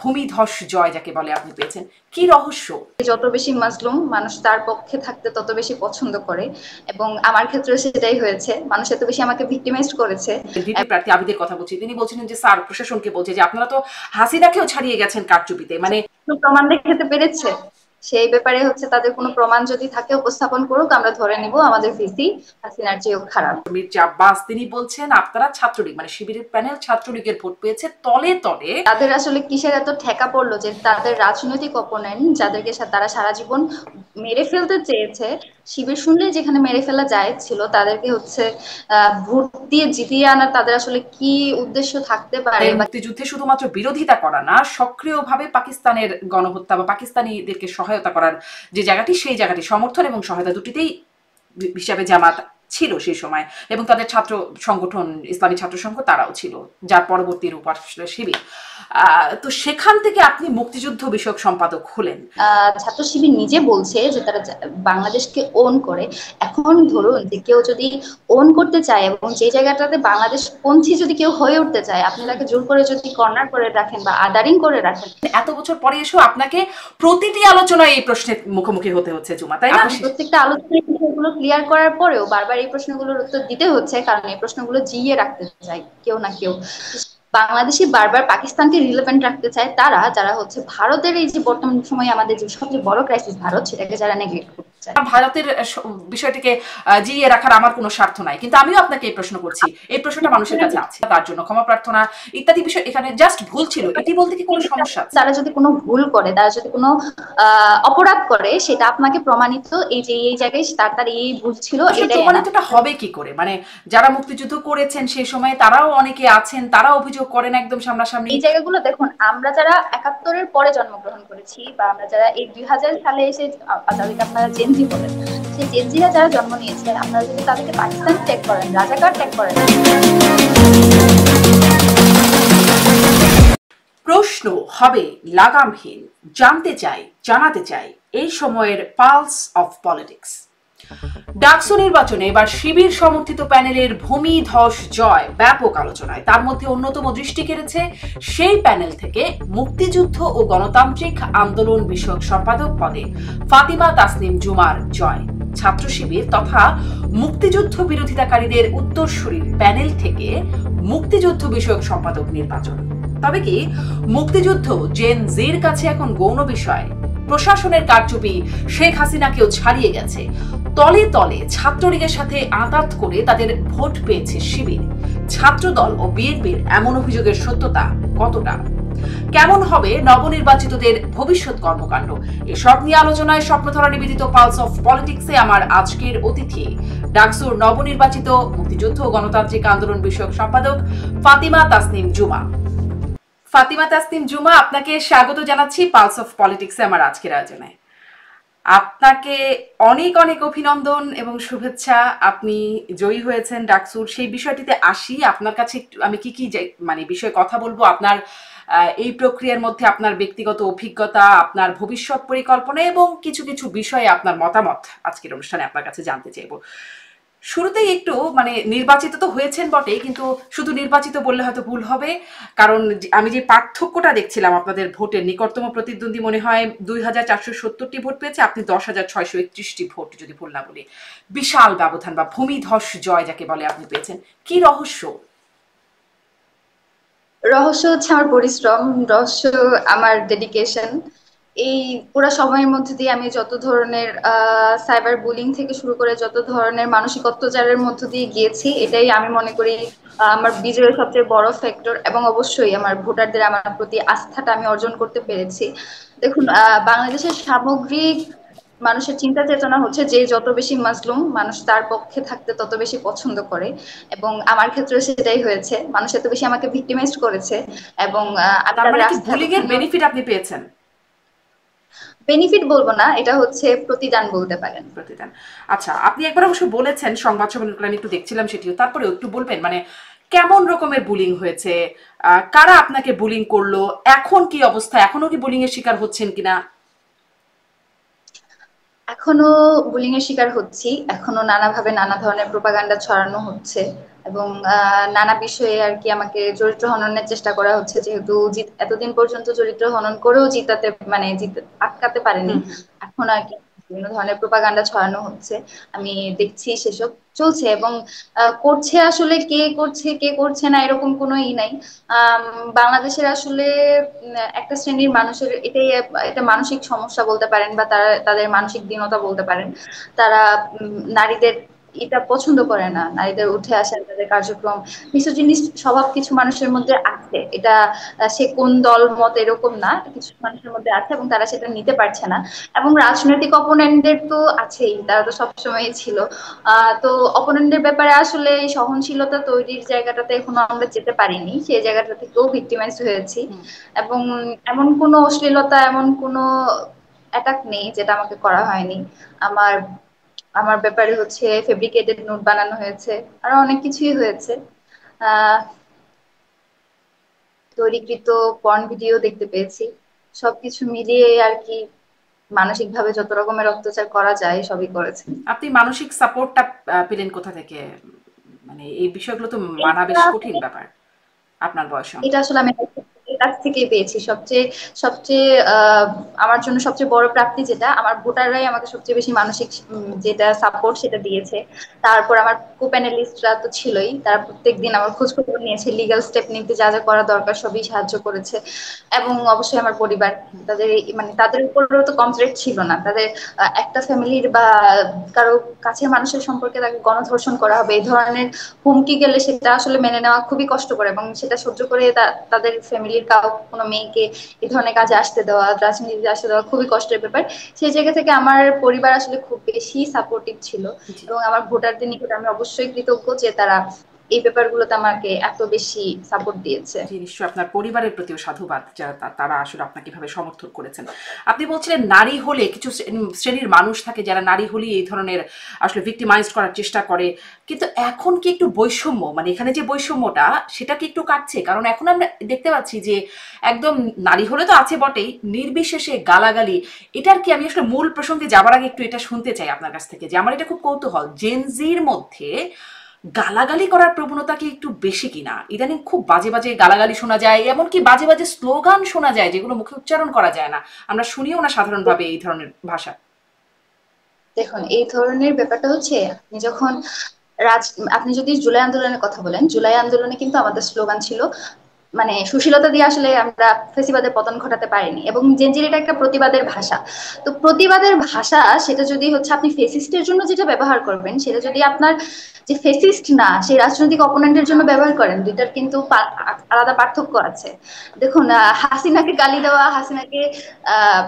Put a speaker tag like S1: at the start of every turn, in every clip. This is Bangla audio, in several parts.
S1: ভূমিধস জয় যাকে বলে আপনি পেয়েছেন, কি রহস্য?
S2: যত বেশি মাজলুম মানুষ তার পক্ষে থাকতে তত বেশি পছন্দ করে, এবং আমার ক্ষেত্রে সেটাই হয়েছে। মানুষ এত বেশি আমাকে ভিক্টিমাইজ করেছে।
S1: ভিপি প্রার্থী আবিদের কথা বলছি, তিনি বলছিলেন যে স্যার প্রশাসনকে বলছে যে আপনারা তো হাসিনাকেও ছাড়িয়ে গেছেন কারচুপিতে, মানে
S2: প্রমাণ দেখাতে পেরেছে, সেই ব্যাপারে তাদের কোনো প্রমাণ যদি থাকে উপস্থাপন করুক, আমরা ধরে নিব আমাদের ভিসি হাসিনার চেয়েও খারাপ।
S1: মির্জা আব্বাস তিনি বলছেন আপনারা ছাত্রলীগ মানে শিবিরের প্যানেল ছাত্রলীগের ভোট পেয়েছে তলে তলে।
S2: তাদের আসলে কিসের এত ঠেকা পড়লো যে তাদের রাজনৈতিক অপোনেন্ট যাদেরকে তারা সারা জীবন মেরে ফেলতে চেয়েছে, শিবির শুনলেই যেখানে মেরে ফেলা যায় ছিল, তাদেরকে ভোট দিয়ে জিতিয়ে আনার তাদের আসলে কি উদ্দেশ্য থাকতে পারে?
S1: মুক্তিযুদ্ধে শুধুমাত্র বিরোধিতা করা না, সক্রিয়ভাবে পাকিস্তানের গণহত্যা বা পাকিস্তানিদেরকে সহায়তা করার যে জায়গাটি, সেই জায়গাটি সমর্থন এবং সহায়তা দুটিতেই হিসাবে জামাত ছিল সেই সময়, এবং তাদের ছাত্র সংগঠন ইসলামী ছাত্র সংঘ তারাও ছিল, যার পরবর্তী রূপ আসলে শিবির। তো সেখান থেকে আপনি মুক্তিযুদ্ধ বিষয়ক সম্পাদক হলেন।
S2: ছাত্র শিবির নিজে বলছে যে তারা বাংলাদেশকে ওন করে। এখন ধরুন যে কেউ যদি ওন করতে চায় এবং যে জায়গাটাতে বাংলাদেশ পন্থী যদি কেউ হয়ে উঠতে চায়, আপনি তাকে জোর করে যদি কর্নার করে রাখেন বা আদারিং করে রাখেন।
S1: এত বছর পরে এসেও আপনাকে প্রতিটি আলোচনায় এই প্রশ্নের মুখোমুখি হতে হচ্ছে জুমা, তাই না?
S2: প্রত্যেকটা আলোচনায় বিষয়গুলো ক্লিয়ার করার পরেও বারবার এই প্রশ্নগুলোর উত্তর দিতে হচ্ছে, কারণ এই প্রশ্নগুলো জিইয়ে রাখতে চায় কেউ না কেউ। বাংলাদেশি বারবার পাকিস্তানকে রিলেভেন্ট রাখতে চায় তারা, যারা ভারতের এই যে বর্তমান সময়ে আমাদের যে সবচেয়ে বড় ক্রাইসিস ভারত, সেটাকে যারা নেগলেক্ট করতে চায়।
S1: ভারতের বিষয়টিকে জিইয়ে রাখার আমার কোনো স্বার্থ নাই, কিন্তু আমিও আপনাকে এই প্রশ্ন করছি, এই প্রশ্নটা মানুষের কাছে আছে, তার জন্য ক্ষমা প্রার্থনা ইত্যাদি বিষয় এখানে জাস্ট ভুল ছিল, এটি বলতে কি কোনো সমস্যা আছে?
S2: তারা যদি কোনো ভুল করে, তারা যদি কোনো অপরাধ করে, সেটা আপনাকে প্রমাণিত এই যে এই জায়গায় তার এই ভুল ছিল,
S1: এটা প্রমাণিতটা হবে কি করে? মানে যারা মুক্তিযুদ্ধ করেছেন সেই সময় তারাও অনেকে আছেন, তারা অভিযোগ করেন একদম সামনাসামনি।
S2: এই জায়গাগুলো দেখুন, আমরা যারা ৭১-এর পরে জন্মগ্রহণ করেছি বা আমরা যারা এই ২০০০ সালে এসে, তাদেরকে আপনারা জেনজি বলেন, সেই জেনজিরা যারা জন্ম নিয়েছে, আপনারা যদি তাদেরকে পাকিস্তান ট্যাগ করেন, রাজাকার ট্যাগ করেন।
S1: প্রশ্ন হবে লাগামহীন, জানতে চাই, জানাতে চাই এই সময়ের পালস অফ পলিটিক্স। ডাকসু নির্বাচনে এবার শিবির সমর্থিত প্যানেলের ভূমিধস জয় ব্যাপক আলোচনায়, তার মধ্যে অন্যতম দৃষ্টি কেড়েছে সেই প্যানেল থেকে মুক্তিযুদ্ধ ও গণতান্ত্রিক আন্দোলন বিষয়ক সম্পাদক পদে ফাতিমা তাসনিম জুমার জয়। ছাত্র শিবির তথা মুক্তিযুদ্ধ বিরোধিতাকারীদের উত্তরসূরির প্যানেল থেকে মুক্তিযুদ্ধ বিষয়ক সম্পাদক নির্বাচন। তবে কি মুক্তিযুদ্ধ জেন জির কাছে এখন গৌণ বিষয়? প্রশাসনের কারচুপি শেখ হাসিনাকেও ছাড়িয়ে গেছে, তলে তলে ছাত্রলীগের সাথে আঁতাত করে তাদের ভোট পেয়েছে শিবির। ছাত্রদল ও বিএনপির এমন অভিযোগের সত্যতা কতটা? কেমন হবে নবনির্বাচিতদের ভবিষ্যৎ কর্মকাণ্ড? এসব নিয়ে আলোচনায় স্বপ্নধরা নিবেদিত পালস অফ পলিটিক্সে আমার আজকের অতিথি ডাকসুর নবনির্বাচিত মুক্তিযুদ্ধ ও গণতান্ত্রিক আন্দোলন বিষয়ক সম্পাদক ফাতিমা তাসনিম জুমা। ফাতিমা তাসনিম জুমা, আপনাকে স্বাগত জানাচ্ছি পালস অফ পলিটিক্সে আমার আজকের আয়োজনে। আপনাকে অনেক অনেক অভিনন্দন এবং শুভেচ্ছা, আপনি জয়ী হয়েছেন ডাকসুর। সেই বিষয়টিতে আসি, আপনার কাছে আমি কি কি মানে বিষয়ে কথা বলবো, আপনার এই প্রক্রিয়ার মধ্যে আপনার ব্যক্তিগত অভিজ্ঞতা, আপনার ভবিষ্যৎ পরিকল্পনা এবং কিছু কিছু বিষয়ে আপনার মতামত আজকের অনুষ্ঠানে আপনার কাছে জানতে চাইবো। শুরুতেই একটু মানে নির্বাচিত তো হয়েছেন বটে, কিন্তু শুধু নির্বাচিত বললে হয়তো ভুল হবে, কারণ আমি যে পার্থক্যটা দেখছিলাম আপনাদের ভোটের, নিকটতম প্রতিদ্বন্দ্বী মনে হয় ২,৪৭০টি ভোট পেয়েছে, আপনি ১০,৬৩১টি ভোট যদি ভুল না বলি, বিশাল ব্যবধান বা ভূমিধস জয় যাকে বলে আপনি পেয়েছেন। কি রহস্য?
S2: রহস্য আমার পরিশ্রম, রহস্য আমার ডেডিকেশন। এই পুরো সময়ের মধ্যে দিয়ে আমি যত ধরনের সাইবার বুলিং থেকে শুরু করে যত ধরনের মানসিক অত্যাচারের মধ্য দিয়ে গিয়েছি, এটাই আমি মনে করি আমার বিজয়ের সবচেয়ে বড় ফ্যাক্টর, এবং অবশ্যই আমার ভোটারদের আমার প্রতি আস্থাটা আমি অর্জন করতে পেরেছি। দেখুন, বাংলাদেশের সামগ্রিক মানুষের চিন্তা চেতনা যে যত বেশি মাজলুম মানুষ তার পক্ষে থাকতে তত বেশি পছন্দ করে, এবং আমার ক্ষেত্রে সেটাই হয়েছে। মানুষ এত বেশি আমাকে ভিক্টিমাইজ করেছে, এবং আমি
S1: তার
S2: তাদের
S1: মানে কি
S2: আস্থা
S1: বুলিং এর বেনিফিট আপনি পেয়েছেন?
S2: বেনিফিট বলবো না, এটা প্রতিদান বলতে পারেন।
S1: প্রতিদান। আচ্ছা, আপনি একবার অবশ্য বলেছেন সংবাদ সম্মেলন, আমি একটু দেখছিলাম সেটিও, তারপরেও একটু বলবেন মানে কেমন রকমের বুলিং হয়েছে, কারা আপনাকে বুলিং করলো, এখন কি অবস্থা, এখনো কি বুলিং এর শিকার হচ্ছেন কিনা?
S2: এখনো বুলিং এর শিকার হচ্ছি, এখনো নানাভাবে নানা ধরনের প্রোপাগান্ডা ছড়ানো হচ্ছে, এবং নানা বিষয়ে আর কি আমাকে চরিত্র হননের চেষ্টা করা হচ্ছে, যেহেতু এতদিন পর্যন্ত চরিত্র হনন করেও আটকাতে পারেনি।
S1: হুম হুম।
S2: এখন আর কি বিভিন্ন ধরনের প্রোপাগান্ডা ছড়ানো হচ্ছে, আমি দেখছি সেসব চলছে। এবং করছে আসলে কে করছে কে করছে না এরকম কোনো নাই। আম, বাংলাদেশের আসলে একটা শ্রেণীর মানুষের এটা মানসিক সমস্যা বলতে পারেন, বা তারা তাদের মানসিক দীনতা বলতে পারেন। তারা নারীদের এটা পছন্দ করে না, নারীদের উঠে আসা, তাদের কার্যক্রম, মিsogynistic স্বভাব কিছু মানুষের মধ্যে আছে। এটা সে কোন দল মত এরকম না, কিছু মানুষের মধ্যে আছে এবং তারা সেটা নিতে পারছে না। এবং রাজনৈতিক অপোনেন্টদের তো আছেই, তারা তো সবসময়ই ছিল। তো অপোনেন্টদের ব্যাপারে আসলে এই সহনশীলতা তৈরির জায়গাটাতে এখনো আমরা যেতে পারিনি, সেই জায়গাটা থেকেও ভিক্টিমাইজ হয়েছি।
S1: হুম।
S2: এবং এমন কোনো অশ্লীলতা, এমন কোনো অ্যাটাক নেই যেটা আমাকে করা হয়নি। আমার আমার ব্যাপারে হচ্ছে ফেব্রিকেটেড নোট বানানো হয়েছে, আরো অনেক কিছুই হয়েছে। আহ তৈরিকৃত পর্ন ভিডিও দেখতে পেয়েছি। সবকিছু মিলিয়ে আর কি মানসিক ভাবে যত রকমের অত্যাচার করা যায় সবই করেছে।
S1: আপনি মানসিক সাপোর্টটা পেলেন কোথা থেকে? মানে এই বিষয়গুলো তো মানা বেশ
S2: এটা
S1: কঠিন ব্যাপার আপনার বয়স
S2: এটা
S1: অনুযায়ী।
S2: আসলে আমি এর কাছ থেকেই পেয়েছি। সবচেয়ে সবচেয়ে আমার জন্য সবচেয়ে বড় প্রাপ্তি যেটা, আমার ভোটাররাই আমাকে সবচেয়ে বেশি মানসিক যেটা সাপোর্ট সেটা দিয়েছে। তারপর আমার কো-প্যানেলিস্টরা তো ছিলই, তারা প্রত্যেকদিন আমার খোঁজ খবর নিয়েছে, লিগ্যাল স্টেপ নিতে যা যা করা দরকার সবই সাহায্য করেছে। এবং অবশ্যই আমার পরিবার, মানে তাদের উপরেও তো কম থ্রেট ছিল না। তাদের একটা ফ্যামিলির বা কারো কাছের মানুষের সম্পর্কে তাকে গণধর্ষণ করা হবে এই ধরনের হুমকি গেলে সেটা আসলে মেনে নেওয়া খুবই কষ্টকর, এবং সেটা সহ্য করে তাদের ফ্যামিলির কোনো মেয়েকে এই ধরনের কাজে আসতে দেওয়া, রাজনীতিতে আসতে দেওয়া খুবই কষ্টের ব্যাপার। সেই জায়গা থেকে আমার পরিবার আসলে খুব বেশি সাপোর্টিভ ছিল।
S1: জি।
S2: এবং আমার ভোটারদের নিকট আমি অবশ্যই কৃতজ্ঞ যে তারা এই ব্যাপারগুলোতে আমাকে এত বেশি সাপোর্ট দিয়েছে।
S1: জি, নিশ্চয়ই আপনার পরিবারের প্রতিও সাধুবাদ যারা তারা আসলে আপনাকে এভাবে সমর্থন করেছেন। আপনি বলছিলেন নারী হলে কিছু শ্রেণীর মানুষ থাকে যারা নারী হলেই এই ধরনের আসলে ভিক্টিমাইজড করার চেষ্টা করে। কিন্তু এখন কি একটু বৈষম্য, মানে এখানে যে বৈষম্যটা সেটা কি একটু কাটছে? কারণ এখন আমরা দেখতে পাচ্ছি যে একদম নারী হলে তো আছে বটেই, নির্বিশেষে গালাগালি। এটার কি, আমি আসলে মূল প্রসঙ্গে যাবার আগে একটু এটা শুনতে চাই আপনার কাছ থেকে, যে আমার এটা খুব কৌতূহল, জেনজির মধ্যে গালাগালি করার প্রবণতা কি একটু বেশি কিনা? ইদানিং খুব বাজে বাজে গালাগালি শোনা যায়, এমনকি বাজে বাজে স্লোগান শোনা যায় যেগুলো মুখে উচ্চারণ করা যায় না। আমরা শুনিও না সাধারণভাবে এই ধরনের ভাষা।
S2: দেখুন, এই ধরনের ব্যাপারটা হচ্ছে, আপনি যখন রাজ আপনি যদি জুলাই আন্দোলনের কথা বলেন, জুলাই আন্দোলনে কিন্তু আমাদের স্লোগান ছিল, মানে সুশীলতা দিয়ে আসলে আমরা ফেসিবাদের পতন ঘটাতে পারিনি, এবং জেনজির এটা একটা প্রতিবাদের ভাষা। তো প্রতিবাদের ভাষা, সেটা যদি হচ্ছে আপনি ফেসিস্টের জন্য যেটা ব্যবহার করবেন, সেটা যদি আপনার যে ফেসিস্ট না সেই রাজনৈতিক অপোনেন্টের জন্য ব্যবহার করেন, দুইটার কিন্তু আলাদা পার্থক্য আছে। দেখুন, হাসিনাকে গালি দেওয়া, হাসিনাকে আহ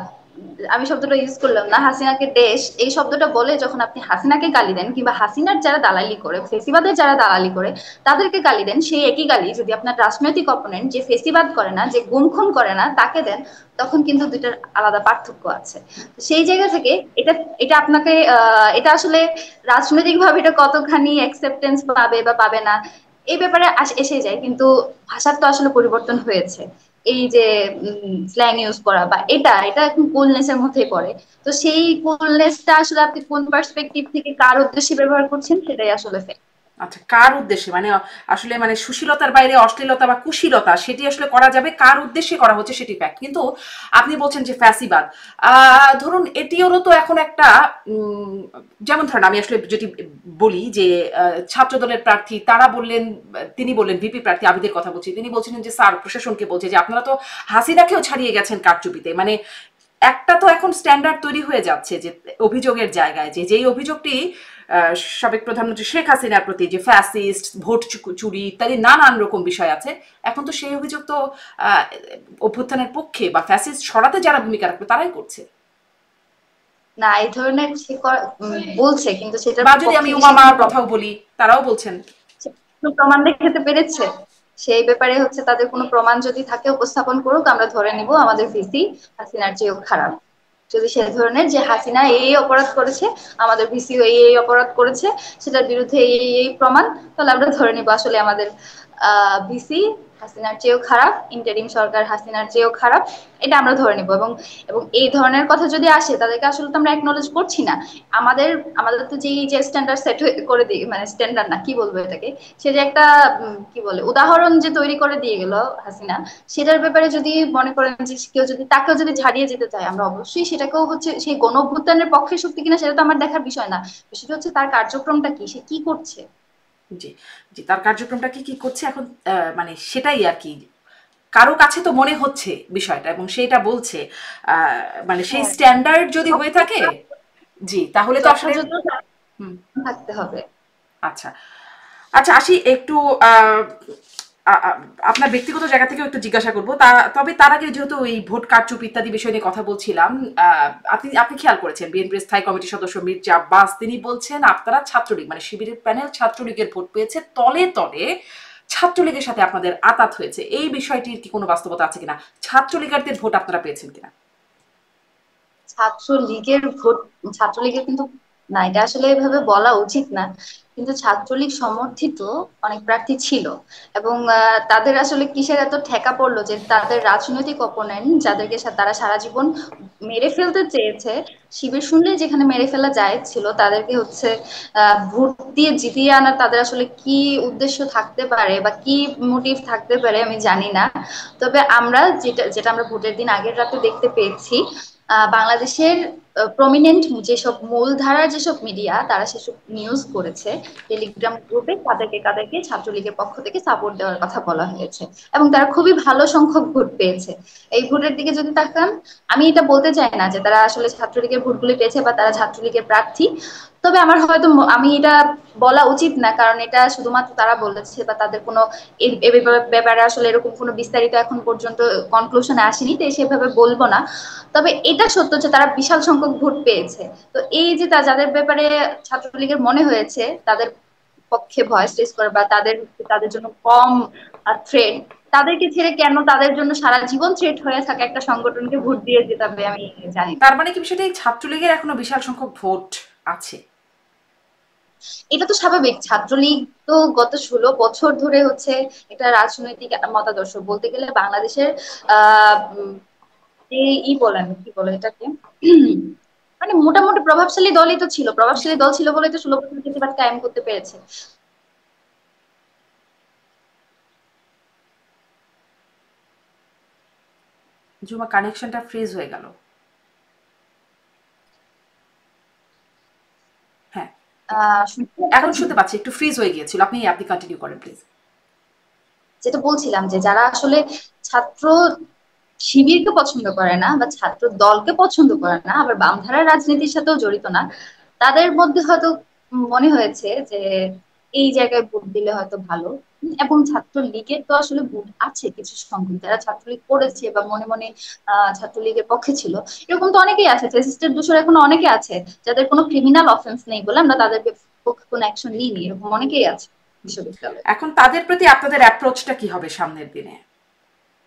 S2: আমি শব্দটা ইউজ করলাম না, হাসিনাকে দেশ এই শব্দটা বলে যখন আপনি হাসিনাকে গালি দেন, কিংবা হাসিনার যারা দালালি করে, ফেসিবাদের যারা দালালি করে তাদেরকে গালি দেন, সেই একই গালি যদি আপনার রাজনৈতিক অপোনেন্ট যে ফেসিবাদ করে না, যে গুম খুন করে না, তাকে দেন, তখন কিন্তু দুইটার আলাদা পার্থক্য আছে। তো সেই জায়গা থেকে এটা এটা আপনাকে এটা আসলে রাজনৈতিক ভাবে এটা কতখানি অ্যাকসেপ্টেন্স পাবে বা পাবে না এই ব্যাপারে এসে যায়, কিন্তু ভাষার তো আসলে পরিবর্তন হয়েছে। এই যে স্ল্যাং ইউজ করা বা এটা এটা এখন কুলনেস এর মধ্যেই পড়ে। তো সেই কুলনেসটা আসলে আপনি কোন পার্সপেক্টিভ থেকে কার উদ্দেশ্যে ব্যবহার করছেন সেটাই আসলে fact।
S1: আচ্ছা, কার উদ্দেশ্যে, মানে আসলে মানে সুশীলতার বাইরে অশ্লীলতা বা কুশীলতা সেটি আসলে করা যাবে, কার উদ্দেশ্যে করা হচ্ছে সেটি ফ্যাক্ট। কিন্তু আপনি বলছেন যে ফ্যাসিবাদ, ধরুন এটিরও তো এখন একটা যেমন ধরেন আমি আসলে যেটি বলি যে ছাত্রদলের প্রার্থী তারা বললেন, তিনি বললেন ভিপি প্রার্থী আবিদের কথা বলছি, তিনি বলছিলেন যে স্যার প্রশাসনকে বলছে যে আপনারা তো হাসিনাকেও ছাড়িয়ে গেছেন কারচুপিতে। মানে একটা তো এখন স্ট্যান্ডার্ড তৈরি হয়ে যাচ্ছে যে অভিযোগের জায়গায়, যে যেই অভিযোগটি সাবেক প্রধানমন্ত্রী শেখ হাসিনার প্রতি, যে ফ্যাসিস্ট, ভোট চুরি ইত্যাদি নানান রকম বিষয় আছে, এখন তো সেই অভিযোগ তো অভ্যুত্থানের পক্ষে বা ফ্যাসিস্ট সরাতে যারা ভূমিকা রাখবে তারাই করছে।
S2: না, এই ধরনের বলছে, কিন্তু সেটার
S1: বা যদি আমি
S2: পক্ষে কি সে কোনো
S1: উমামার কথাও বলি, তারাও বলছেন।
S2: কোনো প্রমাণ দেখাতে পেরেছে? সেই ব্যাপারে হচ্ছে তাদের কোনো প্রমাণ যদি থাকে উপস্থাপন করুক, আমরা ধরে নিব আমাদের ভিসি হাসিনার চেয়েও খারাপ। যদি সে ধরনের যে হাসিনা এই অপরাধ করেছে, আমাদের ভিসি এই অপরাধ করেছে, সেটার বিরুদ্ধে এই প্রমাণ, তাহলে আমরা ধরে নিব আসলে আমাদের ভিসি হাসিনার চেয়েও খারাপ, ইন্টারিম সরকার হাসিনার চেয়েও খারাপ, এটা আমরা ধরে নিব। এবং এবং এই ধরনের কথা যদি আসে, তাদেরকে আসলে তো আমরা একনলেজ করছি না। আমাদের আমাদের তো যে স্ট্যান্ডার্ড সেট করে দিই, মানে স্ট্যান্ডার্ড না, কি বলবো এটাকে, সে যে একটা কি বলে উদাহরণ যে তৈরি করে দিয়ে গেল হাসিনা, সেটার ব্যাপারে যদি মনে করেন যে কেউ যদি তাকেও যদি ছাড়িয়ে যেতে চায়, আমরা অবশ্যই সেটাকেও হচ্ছে সেই গণ অভ্যুত্থানের পক্ষে শক্তি কিনা সেটা তো আমার দেখার বিষয় না। বিষয়টা হচ্ছে তার কার্যক্রমটা কি, সে কি করছে।
S1: জি, জি, তার কার্যক্রমটা কি করছে এখন, মানে সেটাই আর কি। কারো কাছে তো মনে হচ্ছে বিষয়টা এবং সেইটা বলছে, মানে সেই
S2: হ্যাঁ,
S1: স্ট্যান্ডার্ড যদি হয়ে থাকে, জি, তাহলে তো আসলে
S2: যথাযথ
S1: হুম,
S2: থাকতে হবে।
S1: আচ্ছা। আচ্ছা, আসি একটু আপনার ব্যক্তিগত জায়গা থেকেও একটু জিজ্ঞাসা করব। তবে তার আগে যেহেতু এই ভোট কারচুপি ইত্যাদি বিষয় নিয়ে কথা বলছিলাম, আপনি আপনি খেয়াল করেছেন বিএনপির স্থায়ী কমিটির সদস্য মির্জা আব্বাস তিনি বলছেন আপনারা ছাত্রলীগ মানে শিবিরের প্যানেল ছাত্রলীগের ভোট পেয়েছে, তলে তলে ছাত্রলীগের সাথে আপনাদের আতাত হয়েছে। এই বিষয়টির কি কোনো বাস্তবতা আছে কিনা? ছাত্রলীগারদের ভোট আপনারা পেয়েছেন কিনা?
S2: ছাত্রলীগের ভোট, ছাত্রলীগের কিন্তু না, এটা আসলে এভাবে বলা উচিত না, কিন্তু ছাত্রলীগ সমর্থিত অনেক প্রার্থী ছিল। এবং তাদের আসলে কিসের এত ঠেকা পড়লো যে তাদের রাজনৈতিক অপোনেন্ট যাদেরকে তারা সারা জীবন মেরে ফেলতে চেয়েছে, শিবির শুনলে যেখানে মেরে ফেলা যায় ছিল, তাদেরকে হচ্ছে ভোট দিয়ে জিতিয়ে আনা তাদের আসলে কি উদ্দেশ্য থাকতে পারে বা কি মোটিভ থাকতে পারে আমি জানি না। তবে আমরা যেটা যেটা আমরা ভোটের দিন আগের রাতে দেখতে পেয়েছি, বাংলাদেশের প্রমিনেন্ট যেসব মূলধারার যেসব মিডিয়া তারা সেসব নিউজ করেছে, টেলিগ্রাম গ্রুপে কাদেরকে কাদেরকে ছাত্রলীগের পক্ষ থেকে সাপোর্ট দেওয়ার কথা বলা হয়েছে, এবং তারা খুবই ভালো সংখ্যক ভোট পেয়েছে। এই ভোটের দিকে যদি তাকান, আমি এটা বলতে চাই না যে তারা আসলে ছাত্রলীগের ভোটগুলি পেয়েছে বা তারা ছাত্রলীগের প্রার্থী, তবে আমার হয়তো আমি এটা বলা উচিত না, কারণ এটা শুধুমাত্র তারা বলেছে বা তাদের কোনো এ ব্যাপারে আসলে এরকম কোনো বিস্তারিত এখন পর্যন্ত কনক্লুশনে আসেনি, তাই সেভাবে বলবো না। তবে এটা সত্য যে তারা বিশাল সংখ্যক ভোট পেয়েছে। তো এই যে যাদের ব্যাপারে ছাত্রলীগের মনে হয়েছে তাদের পক্ষে ভয়েস রেজ করে বা তাদের তাদের জন্য কম থ্রেট, তাদেরকে ছেড়ে কেন তাদের জন্য সারা জীবন থ্রেট হয়ে থাকা একটা সংগঠনকে ভোট দিয়ে যেতে হবে আমি জানি না।
S1: তার মানে কি বিষয়টা এই ছাত্রলীগের এখনো বিশাল সংখ্যক ভোট আছে?
S2: এটা তো স্বাভাবিক, ছাত্রলীগ তো গত 16 বছর ধরে হচ্ছে এটা রাজনৈতিক মতাদর্শ বলতে গেলে বাংলাদেশের আহ যে বলেন কি বলে এটাকে, মানে মোটামুটি প্রভাবশালী দলই তো ছিল, প্রভাবশালী দল ছিল বলে তো 16 বছর বেশিরভাগ কায়েম করতে পেরেছে।
S1: জুমা, কানেকশনটা ফ্রিজ হয়ে গেল। হ্যাঁ,
S2: শুনতে
S1: এখন
S2: পাচ্ছেন?
S1: শুনতে পাচ্ছি, একটু ফ্রিজ হয়ে গিয়েছিল। আপনি আপনি কন্টিনিউ করেন প্লিজ।
S2: যেটা বলছিলাম যে যারা আসলে ছাত্র শিবিরকে পছন্দ করে না বা ছাত্র দলকে পছন্দ করে না, আবার বামধারার রাজনীতির সাথেও জড়িত না, তাদের মধ্যে হয়তো মনে হয়েছে যে এই জায়গায় ভোট দিলে হয়তো ভালো। এবং ছাত্র লীগের তো আসলে ভোট আছে কিছু সংখ্যক, যারা ছাত্রলীগ করেছে বা মনে মনে ছাত্রলীগের পক্ষে ছিল, এরকম তো অনেকেই আছে, ফ্যাসিস্টের দোষর এখন অনেকে আছে যাদের কোনো ক্রিমিনাল অফেন্স নেই বলে আমরা তাদের পক্ষে কোনো অ্যাকশন নিইনি, এরকম অনেকেই আছে বিশ্ববিদ্যালয়ে।
S1: এখন তাদের প্রতি আপনাদের অ্যাপ্রোচটা কি হবে সামনের দিনে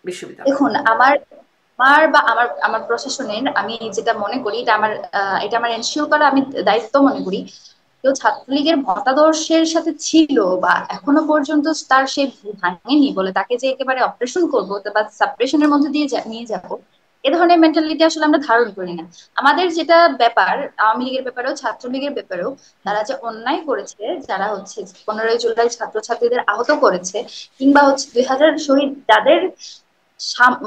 S1: বিশ্ববিদ্যালয়ে?
S2: দেখুন, আমার আমার বা আমার আমার প্রশাসনের আমি যেটা মনে করি, এটা আমার এটা আমার এনশিওর করা আমি দায়িত্ব মনে করি। কেউ ছাত্রলীগের মতাদর্শের সাথে ছিল বা এখনো পর্যন্ত তার সে ভাঙেনি বলে তাকে যে একেবারে অপারেশন করবো বা সাপ্রেশনের মধ্যে দিয়ে নিয়ে যাব, এ ধরনের মেন্টালিটি আসলে আমরা ধারণ করি না। আমাদের যেটা ব্যাপার, আওয়ামী লীগের ব্যাপারেও ছাত্রলীগের ব্যাপারেও, তারা যে অন্যায় করেছে, যারা হচ্ছে 15ই জুলাই ছাত্রছাত্রীদের আহত করেছে, কিংবা হচ্ছে 2000 শহীদ যাদের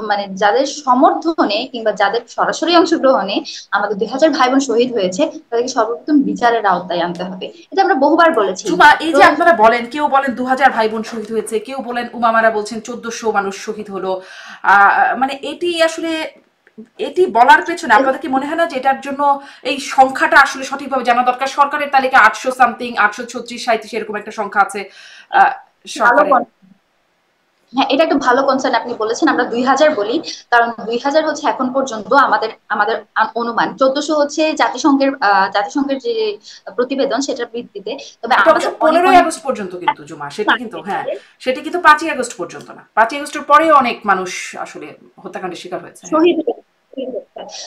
S2: মানে যাদের সমর্থনে কিংবা যাদের সরাসরি অংশগ্রহণে আমাদের 2000 ভাই বোন শহীদ হয়েছে, তাদেরকে সর্বপ্রথম বিচারের আওতায় আনতে হবে। এটা আমরা বহুবার বলেছি।
S1: ঝুমা, এই
S2: ছাত্র
S1: যে আপনারা বলেন, কেউ বলেন 2000 ভাই বোন শহীদ হয়েছে, কেউ বলেন উমামারা বলছেন 1400 মানুষ শহীদ হলো, মানে এটি আসলে এটি বলার পেছনে আপনাদের কি মনে হয় না যে এটার জন্য এই সংখ্যাটা আসলে সঠিকভাবে জানা দরকার? সরকারের তালিকা 800 সামথিং, 836 37 এরকম একটা সংখ্যা আছে
S2: ভালো,
S1: সরকারের।
S2: হ্যাঁ, এটা একটা ভালো কনসার্ন আপনি বলেছেন। আমরা 2000 বলি, কারণ 2000 হচ্ছে এখন পর্যন্ত আমাদের আমাদের অনুমান, 1400 হচ্ছে জাতিসংঘের যে প্রতিবেদন সেটার ভিত্তিতে। তবে
S1: এটা অবশ্য
S2: আমাদের অনেক
S1: 15ই
S2: অনেক
S1: আগস্ট পর্যন্ত কিন্তু জুমা, সেটি কিন্তু হ্যাঁ, সেটি কিন্তু 5ই আগস্ট পর্যন্ত না, 5ই আগস্টের পরেও অনেক মানুষ আসলে হত্যাকাণ্ডের শিকার হয়েছে। হ্যাঁ,
S2: শহীদ হয়েছে।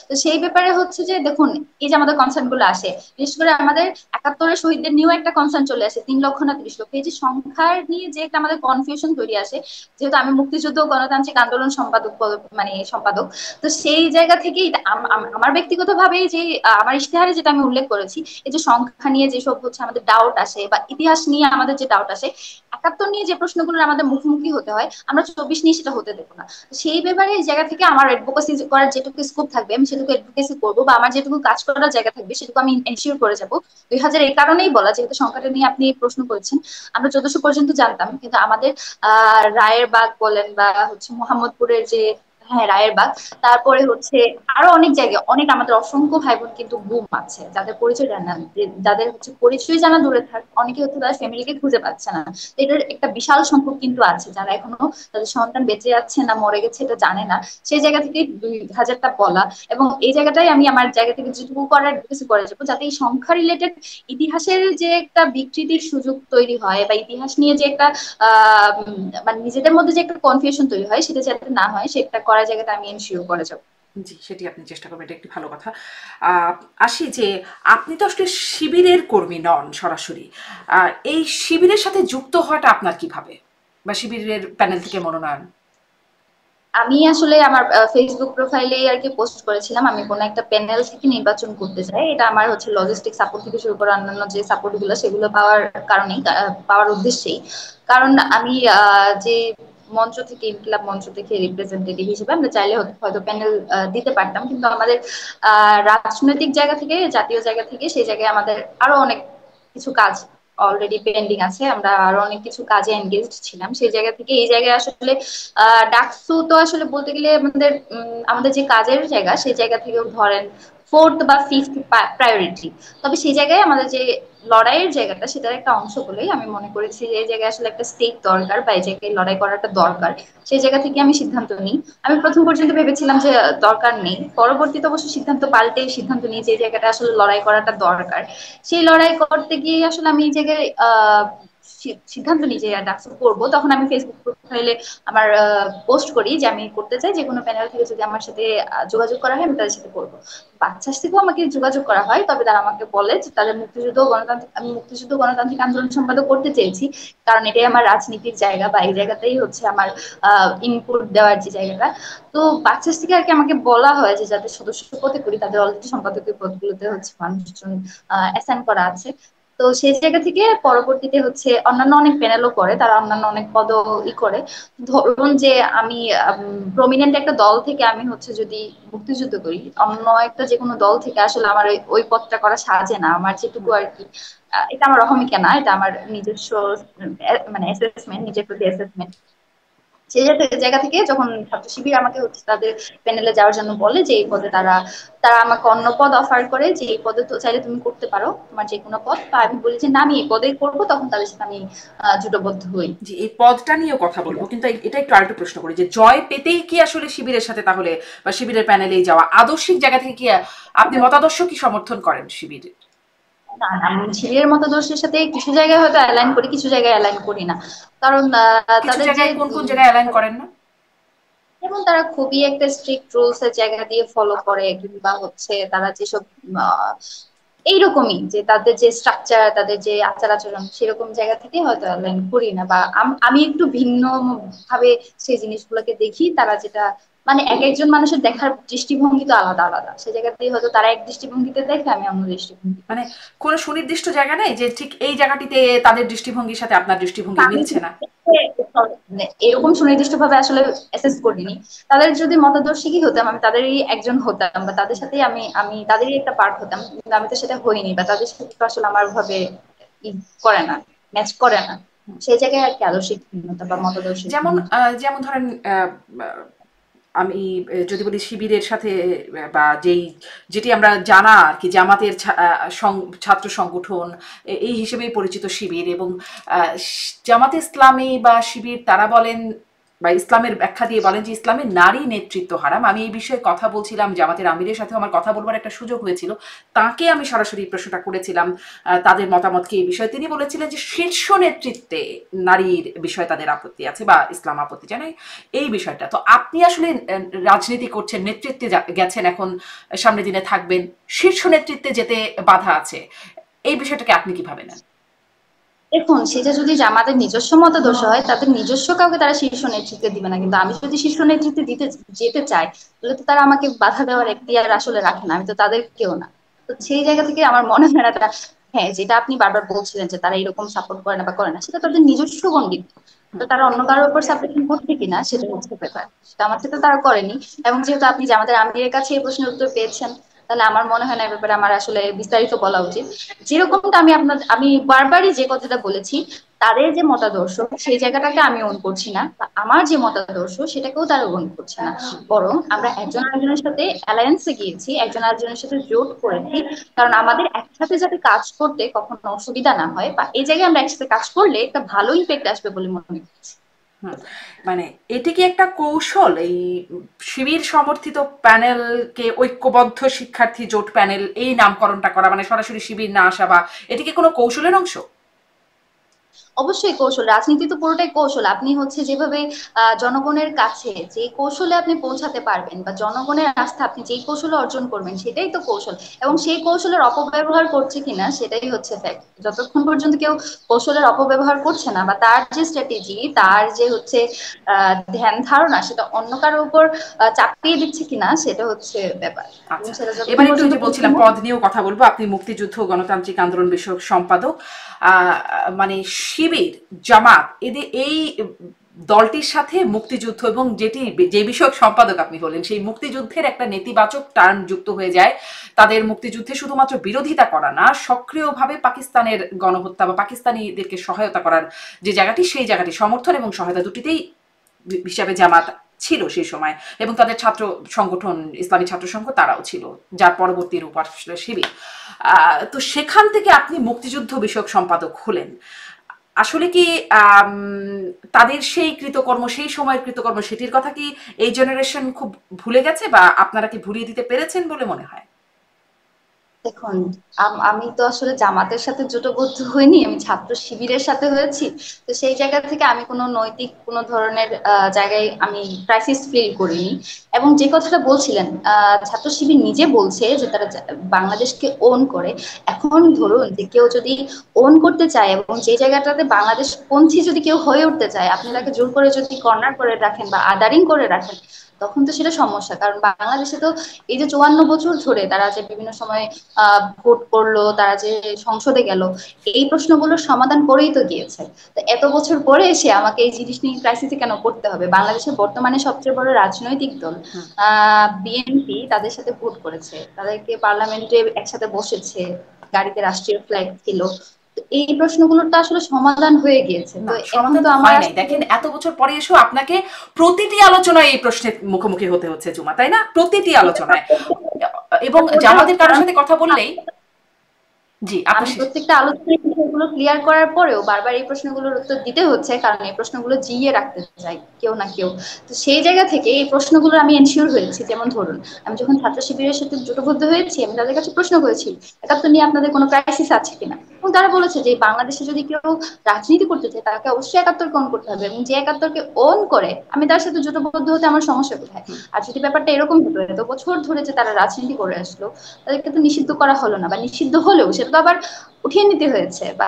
S2: তো সেই ব্যাপারে হচ্ছে যে দেখুন, এই যে আমাদের কনসার্ন গুলো আসে, বিশেষ করে আমাদের 71-এর শহীদদের নিয়েও একটা কনসার্ন চলে আসে, 3 লক্ষ না 30 লক্ষ, এই যে সংখ্যার নিয়ে যে একটা আমাদের কনফিউশন তৈরি আসে, যেহেতু আমি মুক্তিযুদ্ধ ও গণতান্ত্রিক আন্দোলন সম্পাদক মানে সম্পাদক, তো সেই জায়গা থেকেই আমার ব্যক্তিগত ভাবে যে আমার ইশতেহারে যেটা আমি উল্লেখ করেছি, এই যে সংখ্যা নিয়ে যেসব হচ্ছে আমাদের ডাউট আসে বা ইতিহাস নিয়ে আমাদের যে ডাউট আসে, 71 নিয়ে যে প্রশ্নগুলোর আমাদের মুখোমুখি হতে হয়, আমরা 24 নিয়ে সেটা হতে দেবো না। সেই ব্যাপারে এই জায়গা থেকে আমার অ্যাডভোকেসি করার যেটুকু স্কোপ থাকবে আমি সেটুকু অ্যাডভোকেসি করবো, বা আমার যেটুকু কাজ করার জায়গা থাকবে সেটুকু আমি এনশিওর করে যাবো। 2000 এই কারণেই বলা, যেহেতু সংখ্যাটা নিয়ে আপনি প্রশ্ন করেছেন, আমরা 1400 পর্যন্ত জানতাম, কিন্তু আমাদের রায়ের বাগ বলেন বা হচ্ছে মোহাম্মদপুরের যে, হ্যাঁ রায়ের বাগ, তারপরে হচ্ছে আরো অনেক জায়গায় অনেক আমাদের অসংখ্য ভাই বোন কিন্তু গুম আছে, যাদের পরিচয় জানা, যাদের হচ্ছে পরিচয় জানা দূরে থাক, অনেকে হচ্ছে তাদের ফ্যামিলিকে খুঁজে পাচ্ছে না। তো এটার একটা বিশাল সংখ্যক কিন্তু আছে যারা এখনো তাদের সন্তান বেঁচে যাচ্ছে না মরে গেছে এটা জানে না। সেই জায়গা থেকে 2000টা বলা, এবং এই জায়গাটাই আমি আমার জায়গা থেকে যেটুকু করার কিছু করে যাবো, যাতে এই সংখ্যা রিলেটেড ইতিহাসের যে একটা বিকৃতির সুযোগ তৈরি হয়, বা ইতিহাস নিয়ে যে একটা মানে নিজেদের মধ্যে যে একটা কনফিউশন তৈরি হয়, সেটা যাতে না হয়, সেটা করার জায়গাটা আমি এনশিওর করে যাবো।
S1: জি, সেটি আপনি চেষ্টা করবেন, এটা একটি ভালো কথা। আসি যে আপনি তো আসলে শিবিরের কর্মী নন সরাসরি, এই শিবিরের সাথে যুক্ত হওয়াটা আপনার কিভাবে, বা শিবিরের প্যানেল থেকে মনোনয়ন?
S2: আমি আসলে আমার ফেসবুক প্রোফাইলে আর কি পোস্ট করেছিলাম আমি কোনো একটা প্যানেল থেকে নির্বাচন করতে চাই, এটা আমার হচ্ছে লজিস্টিক সাপোর্ট থেকে শুরু করে অন্যান্য যে সাপোর্ট গুলো সেগুলো পাওয়ার কারণেই, পাওয়ার উদ্দেশ্যেই। কারণ আমি যে মঞ্চ থেকে, ইনকিলাব মঞ্চ থেকে রিপ্রেজেন্টেটিভ হিসেবে আমরা চাইলে হয়তো প্যানেল দিতে পারতাম, কিন্তু আমাদের রাজনৈতিক জায়গা থেকে, জাতীয় জায়গা থেকে সেই জায়গায় আমাদের আরো অনেক কিছু কাজ অলরেডি পেন্ডিং আছে, আমরা আরো অনেক কিছু কাজে এনগেজড ছিলাম, সেই জায়গা থেকে এই জায়গায় আসলে ডাকসু তো আসলে বলতে গেলে আমাদের আমাদের যে কাজের জায়গা সেই জায়গা থেকেও ধরেন 4th বা 5th প্রায়োরিটি। তবে সেই জায়গায় আমাদের যে লড়াইয়ের জায়গাটা সেটার একটা অংশ বলেই আমি মনে করেছি যে এই জায়গায় আসলে একটা স্টেক দরকার, বা এই জায়গায় লড়াই করাটা দরকার। সেই জায়গা থেকে আমি সিদ্ধান্ত নিই। আমি প্রথম পর্যন্ত ভেবেছিলাম যে দরকার নেই, পরবর্তীতে অবশ্য সিদ্ধান্ত পাল্টে সিদ্ধান্ত নিই যে এই জায়গাটা আসলে লড়াই করাটা দরকার। সেই লড়াই করতে গিয়ে আসলে আমি এই জায়গায় সিদ্ধান্ত নিই যে ডাকসু করবো, তখন আমি ফেসবুক প্রোফাইলে আমার পোস্ট করি যে আমি করতে চাই, যে কোনো প্যানেল থেকে যদি আমার সাথে যোগাযোগ করা হয় আমি তাদের সাথে করবো। বাচ্চার থেকেও আমাকে যোগাযোগ করা হয়, তবে তারা আমাকে বলে যে তাদের মুক্তিযুদ্ধ গণতান্ত্রিক, আমি মুক্তিযুদ্ধ গণতান্ত্রিক আন্দোলন সম্পাদক করতে চেয়েছি, কারণ এটাই আমার রাজনীতির জায়গা, বা এই জায়গাতেই হচ্ছে আমার ইনপুট দেওয়ার যে জায়গাটা। তো বাচ্চার থেকে আর কি আমাকে বলা হয় যে যাদের সদস্য পদে করি তাদের অলরেডি সম্পাদকীয় পদগুলোতে হচ্ছে মানুষজন অ্যাসাইন করা আছে। তো সেই জায়গা থেকে পরবর্তীতে হচ্ছে অন্যান্য অনেক প্যানেলও করে, তারা অন্যান্য অনেক পদও করে। ধরুন যে আমি প্রমিনেন্ট একটা দল থেকে আমি হচ্ছে যদি মুক্তিযুদ্ধ করি, অন্য একটা যে কোনো দল থেকে আসলে আমার ওই পদটা করা সাজে না, আমার যেটুকু আর কি এটা আমার অহমিকা না, এটা আমার নিজস্ব মানে অ্যাসেসমেন্ট, নিজের প্রতি অ্যাসেসমেন্ট। সেই জায়গা থেকে যখন ছাত্র শিবির আমাকে হচ্ছে তাদের প্যানেলে যাওয়ার জন্য বলে যে এই পদে তারা তারা আমাকে অন্য পদ অফার করে, যে এই পদে তো চাইলে তুমি করতে পারো তোমার যে কোনো পদ, তা আমি বলি যে না আমি এই পদেই করবো, তখন তাদের সাথে আমি জুটবদ্ধ হই।
S1: জি, এই পদটা নিয়েও কথা বলবো, কিন্তু এটা একটু আরেকটু প্রশ্ন করি যে জয় পেতেই কি আসলে শিবিরের সাথে তাহলে, বা শিবিরের প্যানেলেই যাওয়া আদর্শিক জায়গা থেকে কি আপনি মতাদর্শ কি সমর্থন করেন শিবিরের?
S2: না না, আমি শিবিরের মতাদর্শের সাথে কিছু জায়গায় হয়তো অ্যালাইন করি, কিছু জায়গায় অ্যালাইন করি না। কারণ
S1: কিছু
S2: তাদের যে
S1: জায়গায় কোন কোন জায়গায় অ্যালাইন করেন না?
S2: যেমন তারা খুবই একটা স্ট্রিক্ট রুলস এর জায়গা দিয়ে ফলো করে, কিংবা হচ্ছে তারা যেসব আহ, এইরকমই যে তাদের যে স্ট্রাকচার, তাদের যে আচার আচরণ সেরকম জায়গা থেকে হয়তো অ্যালাইন করি না, বা আমি একটু ভিন্ন ভাবে সেই জিনিসগুলোকে দেখি। তারা যেটা মানে এক একজন মানুষের দেখার দৃষ্টিভঙ্গি তো আলাদা আলাদা, সেই জায়গা দিয়ে হয়তো তারা এক দৃষ্টিভঙ্গিতে দেখে, আমি অন্য দৃষ্টিভঙ্গিতে
S1: মানে
S2: দেখি।
S1: কোনো সুনির্দিষ্ট জায়গা নেই যে ঠিক এই জায়গাটিতে তাদের দৃষ্টিভঙ্গির সাথে আপনার দৃষ্টিভঙ্গি
S2: আমি
S1: মিলছে না?
S2: মানে এরকম সুনির্দিষ্ট ভাবে আসলে অ্যাসেস করিনি। তাদের যদি মতাদর্শী হতাম আমি তাদেরই একজন হতাম, বা তাদের সাথে আমি আমি তাদেরই একটা পার্ট হতাম, কিন্তু আমি তো সেটা হইনি, বা তাদের সাথে তো আসলে আমার ভাবে ই করে না, ম্যাচ করে না। সেই জায়গায় আর কি আদর্শিক ভিন্নতা বা
S1: হ্যাঁ,
S2: মতাদর্শিক
S1: যেমন
S2: ভিন্নতা।
S1: যেমন ধরেন আমি যদি বলি শিবিরের সাথে বা যেটি আমরা জানা আর কি জামাতের ছাত্র সংগঠন এই হিসেবেই পরিচিত শিবির, এবং জামাতে ইসলামী বা শিবির তারা বলেন বা ইসলামের ব্যাখ্যা দিয়ে বলেন যে ইসলামের নারী নেতৃত্ব হারাম। আমি এই বিষয়ে কথা বলছিলাম, জামাতের আমিরের সাথে আমার কথা বলবার একটা সুযোগ হয়েছিল, তাকে আমি সরাসরি প্রশ্নটা করেছিলাম তাদের মতামত কি এই বিষয়ে। তিনি বলেছিলেন যে শীর্ষ নেতৃত্বে নারীর বিষয়ে তাদের আপত্তি আছে বা ইসলাম আপত্তি জানায় এই বিষয়টা। তো আপনি আসলে রাজনীতি করছেন, নেতৃত্বে গেছেন, এখন সামনের দিনে থাকবেন, শীর্ষ নেতৃত্বে যেতে বাধা আছে, এই বিষয়টাকে আপনি কিভাবে নেন?
S2: দেখুন, সেটা যদি আমাদের নিজস্ব মতাদর্শ হয়, তাদের নিজস্ব কাউকে তারা শীর্ষ নেতৃত্বে দিবে না। কিন্তু আমি যদি শীর্ষ নেতৃত্বে দিতে যেতে চাই, তাহলে তো তারা আমাকে বাধা দেওয়ার এখতিয়ার আসলে রাখে না, আমি তো তাদের কেউ না। তো সেই জায়গা থেকে আমার মনে হয় না তারা, হ্যাঁ, যেটা আপনি বারবার বলছিলেন যে তারা এরকম সাপোর্ট করে না বা করে না, সেটা তাদের নিজস্ব গণ্ডিত। তো তারা অন্য কারোর উপর সাপোর্টিং করছে কিনা সেটা হচ্ছে ব্যাপার, সেটা আমার সাথে তারা করেনি। এবং যেহেতু আপনি যে আমাদের আমিরের কাছে এই প্রশ্নের উত্তর পেয়েছেন, তাহলে আমার মনে হয় না এই ব্যাপারে আমার আসলে বিস্তারিত বলা উচিত। যেরকমটা আমি বারবারই যে কথাটা বলেছি, তাদের যে মতাদর্শ সেই জায়গাটাকে আমি ওন করছি না, বা আমার যে মতাদর্শ সেটাকেও তারা ওন করছে না। বরং আমরা একজন আরেকজনের সাথে অ্যালায়েন্সে গিয়েছি, একজন আরেকজনের সাথে জোট করেছি, কারণ আমাদের একসাথে যাতে কাজ করতে কখনো অসুবিধা না হয়, বা এই জায়গায় আমরা একসাথে কাজ করলে একটা ভালো ইম্প্যাক্ট আসবে বলে মনে করছি।
S1: হুম, মানে এটি কি একটা কৌশল, এই শিবির সমর্থিত প্যানেলকে ঐক্যবদ্ধ শিক্ষার্থী জোট প্যানেল এই নামকরণটা করা, মানে সরাসরি শিবির না আসা, বা এটি কি কোনো কৌশলের অংশ?
S2: অবশ্যই কৌশল, রাজনীতি তো পুরোটাই কৌশল। আপনি হচ্ছে যেভাবে জনগণের কাছে যে কৌশলে আপনি পৌঁছাতে পারবেন, বা জনগণের আস্থা আপনি যেই কৌশলে অর্জন করবেন, সেটাই তো কৌশল। এবং সেই কৌশলের অপব্যবহার করছে কিনা সেটাই হচ্ছে ফ্যাক্ট। যতক্ষণ পর্যন্ত কেউ কৌশলের অপব্যবহার করছে না, বা তার যে স্ট্র্যাটেজি, তার যে হচ্ছে ধ্যান ধারণা, সেটা অন্য কারোর উপর চাপিয়ে দিচ্ছে কিনা, সেটা হচ্ছে ব্যাপার। এবং
S1: আচ্ছা,
S2: সেটা যতক্ষণ
S1: এবার একটু ওই
S2: পর্যন্ত
S1: যে
S2: করছে
S1: বলছিলাম
S2: না।
S1: পদ নিয়েও কথা বলবো। আপনি মুক্তিযুদ্ধ ও গণতান্ত্রিক আন্দোলন বিষয়ক সম্পাদক। আহ, মানে শিবির, জামাত, এদের এই দলটির সাথে মুক্তিযুদ্ধ এবং যেটি যে বিষয়ক সম্পাদক আপনি হলেন, সেই মুক্তিযুদ্ধের একটা নেতিবাচক টার্ন যুক্ত হয়ে যায়। তাদের মুক্তিযুদ্ধে শুধুমাত্র বিরোধিতা করা না, সক্রিয়ভাবে পাকিস্তানের গণহত্যা বা পাকিস্তানিদেরকে সহায়তা করার যে জায়গাটি, সেই জায়গাটি সমর্থন এবং সহায়তা দুটিতেই হিসাবে জামাত ছিল সেই সময়। এবং তাদের ছাত্র সংগঠন ইসলামী ছাত্র সংঘ তারাও ছিল, যার পরবর্তী রূপ আসলে শিবির। তো সেখান থেকে আপনি মুক্তিযুদ্ধ বিষয়ক সম্পাদক হলেন। আসলে কি আম, তাদের সেই কৃতকর্ম, সেই সময়ের কৃতকর্ম, সেটির কথা কি এই জেনারেশন খুব ভুলে গেছে, বা আপনারা কি ভুলিয়ে দিতে পেরেছেন বলে মনে হয়?
S2: দেখুন, আমি তো আসলে জামাতের সাথে জোটবদ্ধ হইনি, আমি ছাত্র শিবিরের সাথে হয়েছি। তো সেই জায়গা থেকে আমি কোনো নৈতিক কোনো ধরনের জায়গায় আমি ক্রাইসিস ফিল করিনি। এবং যে কথাটা বলছিলেন, ছাত্র শিবির নিজে বলছে যে তারা বাংলাদেশকে ওন করে। এখন ধরুন যে কেউ যদি ওন করতে চায়, এবং যে জায়গাটাতে বাংলাদেশ পন্থী যদি কেউ হয়ে উঠতে চায়, আপনি তাকে জোর করে যদি কর্নার করে রাখেন বা আদারিং করে রাখেন, তখন তো সেটা সমস্যা। কারণ বাংলাদেশে তো এই যে 54 বছর ধরে তারা যে বিভিন্ন সময় ভোট করলো, তারা যে সংসদে গেল, এই প্রশ্নগুলোর সমাধান করেই তো গিয়েছে। তো এত বছর পরে এসে আমাকে এই জিনিস নিয়ে ক্রাইসিসে কেন পড়তে হবে? বাংলাদেশের বর্তমানে সবচেয়ে বড় রাজনৈতিক দল বিএনপি তাদের সাথে ভোট করেছে, তাদেরকে পার্লামেন্টে একসাথে বসেছে, গাড়িতে রাষ্ট্রীয় ফ্ল্যাগ ছিল। তো এই প্রশ্নগুলোর তো আসলে সমাধান হয়ে গিয়েছে। তো
S1: না,
S2: এখন
S1: সমাধান
S2: তো
S1: তো
S2: আমার
S1: হয় নাই।
S2: আসলে
S1: দেখেন, এত বছর পরে এসেও আপনাকে প্রতিটি আলোচনায় এই প্রশ্নের মুখোমুখি হতে হচ্ছে জুমা, তাই না? প্রতিটি আলোচনায়। এবং
S2: ওটা
S1: জামাতের কারোর সাথে কথা বললেই, জি আপনার
S2: আমি
S1: শেষ।
S2: প্রত্যেকটা আলোচনায় বিষয়গুলো ক্লিয়ার করার পরেও বারবার এই প্রশ্নগুলোর উত্তর দিতে হচ্ছে, কারণ এই প্রশ্নগুলো জিইয়ে রাখতে চাই কেউ না কেউ। তো সেই জায়গা থেকে এই প্রশ্নগুলো আমি এনশিওর হয়েছি। যেমন ধরুন, আমি যখন ছাত্র শিবিরের সাথে জোটবদ্ধ হয়েছি, আমি তাদের কাছে প্রশ্ন করেছি, একাত্তর নিয়ে আপনাদের কোনো ক্রাইসিস আছে কিনা। এবং তারা বলেছে যে বাংলাদেশে যদি কেউ রাজনীতি করতে চায়, তাকে অবশ্যই একাত্তরকে অন করতে হবে, এবং যে একাত্তরকে অন করে আমি তার সাথে জোটবদ্ধ হতে আমার সমস্যা কোথায়? আর যদি ব্যাপারটা এরকম হতো, এত বছর ধরে যে তারা রাজনীতি করে আসলো, তাদেরকে তো নিষিদ্ধ করা হলো না, বা নিষিদ্ধ হলেও সেটা তো আবার উঠিয়ে নিতে হয়েছে। বা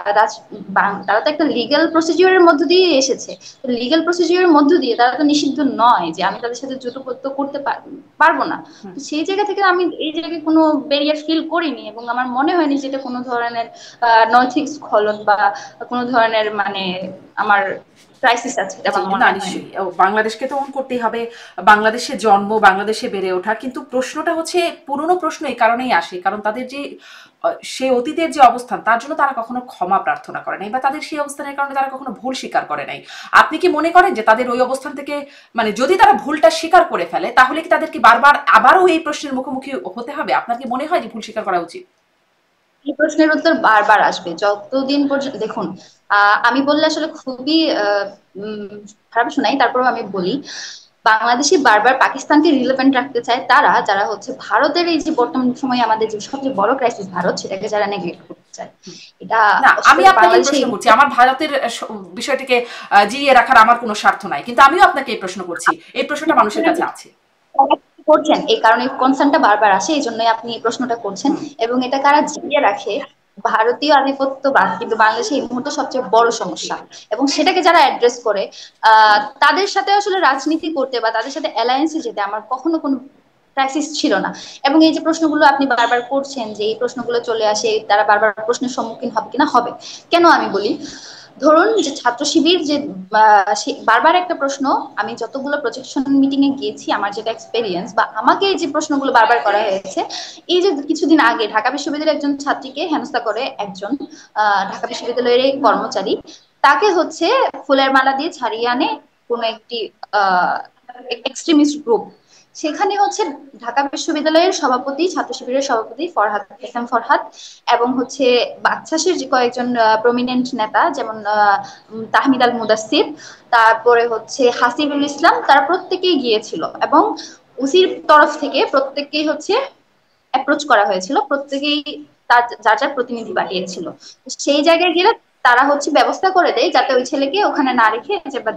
S2: তারা তো একটা লিগ্যাল প্রসিডিওরের মধ্য দিয়ে এসেছে। লিগ্যাল প্রসিডিওরের মধ্য দিয়ে তারা তো নিষিদ্ধ নয় যে আমি তাদের সাথে জোটবদ্ধ করতে পারবো না। তো সেই জায়গা থেকে আমি এই জায়গায় কোনো ব্যারিয়ার ফিল করিনি, এবং আমার মনে হয়নি যে এটা কোনো ধরনের নৈতিক স্খলন বা কোনো ধরনের মানে আমার ক্রাইসিস আছে, এটা
S1: জি,
S2: আমার
S1: না
S2: মনে হয়নি।
S1: নিশ্চয়ই বাংলাদেশকে তো অন করতেই হবে। বাংলাদেশে জন্ম, বাংলাদেশে বেড়ে ওঠা, কিন্তু প্রশ্নটা হচ্ছে পুরনো প্রশ্ন এই কারণেই আসে, কারণ তাদের যে সে অতীতের যে অবস্থান, তার জন্য তারা কখনো ক্ষমা প্রার্থনা করে নাই, বা তাদের সেই অবস্থানের কারণে তারা কখনো ভুল স্বীকার করে নাই। আপনি কি মনে করেন যে তাদের ওই অবস্থান থেকে, মানে যদি তারা ভুলটা স্বীকার করে ফেলে, তাহলে কি তাদেরকে বারবার আবারও এই প্রশ্নের মুখোমুখি হতে হবে? আপনার কি মনে হয় যে ভুল স্বীকার করা উচিত?
S2: এই প্রশ্নের উত্তর বারবার আসবে যতদিন পর্যন্ত, দেখুন আমি বললে আসলে খুবই উম, খারাপ শোনাই, তারপরেও আমি বলি, বাংলাদেশি বারবার পাকিস্তানকে রিলেভেন্ট রাখতে চায় তারা, যারা হচ্ছে ভারতের এই যে বর্তমান সময়ে আমাদের যে সবচেয়ে বড় ক্রাইসিস ভারত, সেটাকে যারা নেগলেক্ট করতে চায়। এটা
S1: না, আমি
S2: আসলে
S1: আপনাকে
S2: বাংলাদেশে
S1: প্রশ্ন করছি, আমার ভারতের বিষয়টিকে জিইয়ে রাখার আমার কোনো স্বার্থ নাই, কিন্তু আমিও আপনাকে এই প্রশ্ন করছি, এই প্রশ্নটা মানুষের কাছে আছে।
S2: করছেন, এই কারণে কনসার্নটা বারবার আসে, এই জন্যই আপনি এই প্রশ্নটা করছেন।
S1: হুম।
S2: এবং এটা কারা জিইয়ে রাখে? ভারতীয় আধিপত্যবাদ কিন্তু বাংলাদেশে এই মুহূর্তে সবচেয়ে বড় সমস্যা। এবং সেটাকে যারা অ্যাড্রেস করে, তাদের সাথে আসলে রাজনীতি করতে বা তাদের সাথে অ্যালায়েন্সে যেতে আমার কখনো কোনো ক্রাইসিস ছিল না। এবং এই যে প্রশ্নগুলো আপনি বারবার করছেন, যে এই প্রশ্নগুলো চলে আসে, তারা বারবার প্রশ্নের সম্মুখীন হবে কিনা, হবে কেন আমি বলি। ধরুন যে ছাত্র শিবির যে বারবার একটা প্রশ্ন, আমি যতগুলো প্রজেকশন মিটিং এ গিয়েছি, আমার যেটা এক্সপেরিয়েন্স বা আমাকে এই যে প্রশ্নগুলো বারবার করা হয়েছে, এই যে কিছুদিন আগে ঢাকা বিশ্ববিদ্যালয়ের একজন ছাত্রীকে হেনস্থা করে একজন ঢাকা বিশ্ববিদ্যালয়ের কর্মচারী, তাকে হচ্ছে ফুলের মালা দিয়ে ছাড়িয়ে আনে কোন একটি আহ এক্সট্রিমিস্ট গ্রুপ। সেখানে হচ্ছে ঢাকা বিশ্ববিদ্যালয়ের সভাপতি, ছাত্র শিবিরের সভাপতি ফরহাদ, এস এম ফরহাদ, এবং হচ্ছে বাকশাসের যে কয়েকজন প্রমিনেন্ট নেতা, যেমন তাহমিদ আল মুদাসির, তারপরে হচ্ছে হাসিবুল ইসলাম, তারা প্রত্যেকেই গিয়েছিল। এবং ওসির তরফ থেকে প্রত্যেককেই হচ্ছে অ্যাপ্রোচ করা হয়েছিল, প্রত্যেকেই তার যার যার প্রতিনিধি পাঠিয়েছিল। সেই জায়গায় গেলে তারা হচ্ছে ব্যবস্থা করে দেয় যাতে ওই ছেলেকে ওখানে না রেখে,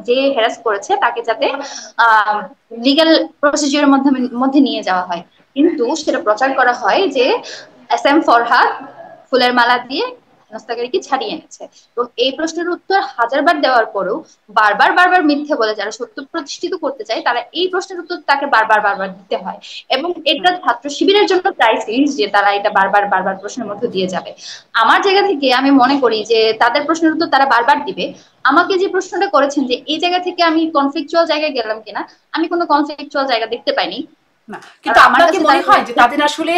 S2: যে হ্যারাস করেছে তাকে যাতে লিগ্যাল প্রসিডিওর মধ্যে নিয়ে যাওয়া হয়। কিন্তু সেটা প্রচার করা হয় যে এস এম ফরহাদ ফুলের মালা দিয়ে হেনস্থাকারীকে ছাড়িয়ে এনেছে। এবং এই প্রশ্নের উত্তর হাজারবার দেওয়ার পরেও বারবার বারবার মিথ্যে বলে যারা সত্য প্রতিষ্ঠিত করতে চায়, তারা এই প্রশ্নের উত্তর তাকে বারবার বারবার দিতে হয়। এবং এটা ছাত্র শিবিরের জন্য ক্রাইসিস যে তারা এটা বারবার বারবার প্রশ্নের মধ্যে দিয়ে যাবে। আমার জায়গা থেকে আমি মনে করি যে তাদের প্রশ্নের উত্তর তারা বারবার দিবে। আমাকে যে প্রশ্নটা করেছেন যে এই জায়গা থেকে আমি কনফ্লিকচুয়াল জায়গায় গেলাম কিনা, আমি কোনো কনফ্লিকচুয়াল জায়গা দেখতে পাইনি।
S1: না, কিন্তু
S2: কারণ আমার
S1: আপনার কি
S2: কাছে
S1: মনে
S2: তারা
S1: হয় যে তাদের আসলে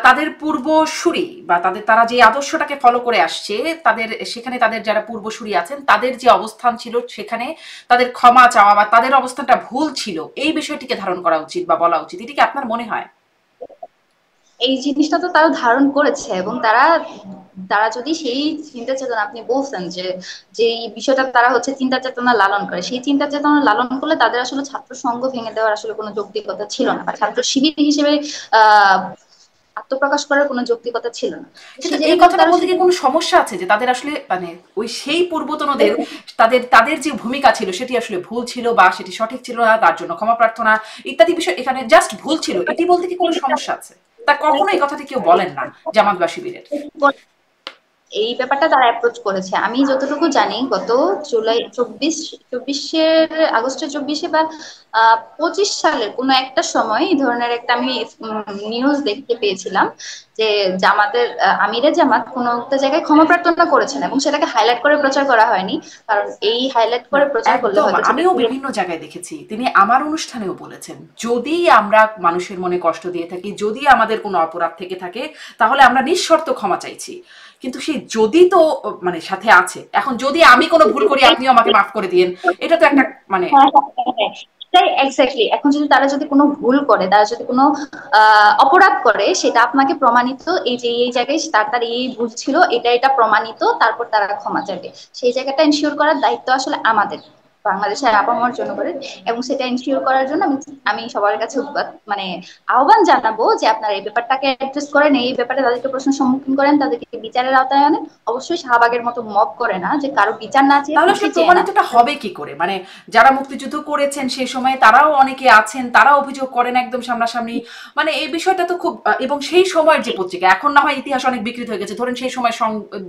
S1: তাদের পূর্বসূরি বা তারা যে আদর্শটাকে ফলো করে আসছে, তাদের সেখানে তাদের যারা পূর্বসূরি আছেন তাদের যে অবস্থান ছিল সেখানে তাদের ক্ষমা চাওয়া বা তাদের অবস্থানটা ভুল ছিল, এই বিষয়টিকে ধারণ করা উচিত বা বলা উচিত, এটি কি আপনার মনে হয়?
S2: এই জিনিসটা তো তারা ধারণ করেছে। এবং তারা তারা যদি সেই চিন্তা চেতনা, আপনি বলছেন যে যে এই বিষয়টা তারা হচ্ছে চিন্তা চেতনা লালন করে, সেই চিন্তা চেতনা লালন করলে তাদের আসলে ছাত্র সংঘ ভেঙে দেওয়ার আসলে কোনো যৌক্তিকতা ছিল না, বা ছাত্র শিবির হিসেবে আহ আত্মপ্রকাশ করার কোনো যৌক্তিকতা ছিল না। তো
S1: কিন্তু
S2: সেই
S1: এই
S2: জায়গায় কিন্তু
S1: কথাটা
S2: তারা
S1: বলতে কি
S2: সেটা,
S1: কোনো সমস্যা আছে যে তাদের আসলে মানে ওই সেই পূর্বতনদের
S2: দেখুন,
S1: তাদের তাদের যে ভূমিকা ছিল সেটি আসলে ভুল ছিল বা সেটি সঠিক ছিল না, তার জন্য ক্ষমা প্রার্থনা ইত্যাদি বিষয় এখানে জাস্ট ভুল ছিল, এটি বলতে কি কোনো সমস্যা আছে? তা কখনো এই কথাটি কেউ বলেন না জামাত বা শিবিরের।
S2: এই ব্যাপারটা তারা অ্যাপ্রোচ করেছে। আমি যতটুকু জানি গত জুলাই চব্বিশের আগস্টের 24 বা 25 সালের কোন একটা সময় এই ধরনের একটা আমি নিউজ দেখতে পেয়েছিলাম যে জামাতের আমিরে জামাত কোন একটা জায়গায় ক্ষমা প্রার্থনা করেছেন, এবং সেটাকে হাইলাইট করে প্রচার করা হয়নি। কারণ এই হাইলাইট
S1: না,
S2: করে প্রচার করলে
S1: একদম
S2: হয়তো সেটা
S1: আমিও বিভিন্ন জায়গায় দেখেছি, তিনি আমার অনুষ্ঠানেও বলেছেন যদি আমরা মানুষের মনে কষ্ট দিয়ে থাকি, যদি আমাদের কোনো অপরাধ থেকে থাকে, তাহলে আমরা নিঃশর্ত ক্ষমা চাইছি। কিন্তু সেই যদি তো মানে সাথে আছে, এখন যদি আমি কোনো ভুল করি আপনিও আমাকে মাফ করে দিয়েন, এটা তো একটা মানে
S2: হ্যাঁ, হ্যাঁ, হ্যাঁ, সেটাই এক্স্যাক্টলি। এখন যদি তারা যদি কোনো ভুল করে, তারা যদি কোনো অপরাধ করে, সেটা আপনাকে প্রমাণিত, এই যে এই জায়গায় তার তার এই ভুল ছিল, এটা এটা প্রমাণিত, তারপর তারা ক্ষমা চাইবে। সেই জায়গাটা এনশিওর করার দায়িত্ব আসলে আমাদের, বাংলাদেশের আপামর জনগণের। এবং সেটা এনশিওর করার জন্য আমি আমি সবার কাছে মানে আহ্বান জানাবো যে আপনারা এই ব্যাপারটাকে অ্যাড্রেস করেন, এই ব্যাপারে তাদেরকে প্রশ্নের সম্মুখীন করেন, তাদেরকে বিচারের আওতায় আনেন। অবশ্যই শাহবাগের মতো মব করে না, যে কারো বিচার না চেয়ে
S1: তাহলে
S2: ফাঁসি
S1: আসলে
S2: চেয়ে না।
S1: প্রমাণিতটা হবে কি করে? মানে যারা মুক্তিযুদ্ধ করেছেন সেই সময় তারাও অনেকে আছেন, তারা অভিযোগ করেন একদম সামনাসামনি। মানে এই বিষয়টা তো খুব এবং সেই সময়ের যে পত্রিকা, এখন না হয় ইতিহাস অনেক বিকৃত হয়ে গেছে, ধরেন সেই সময়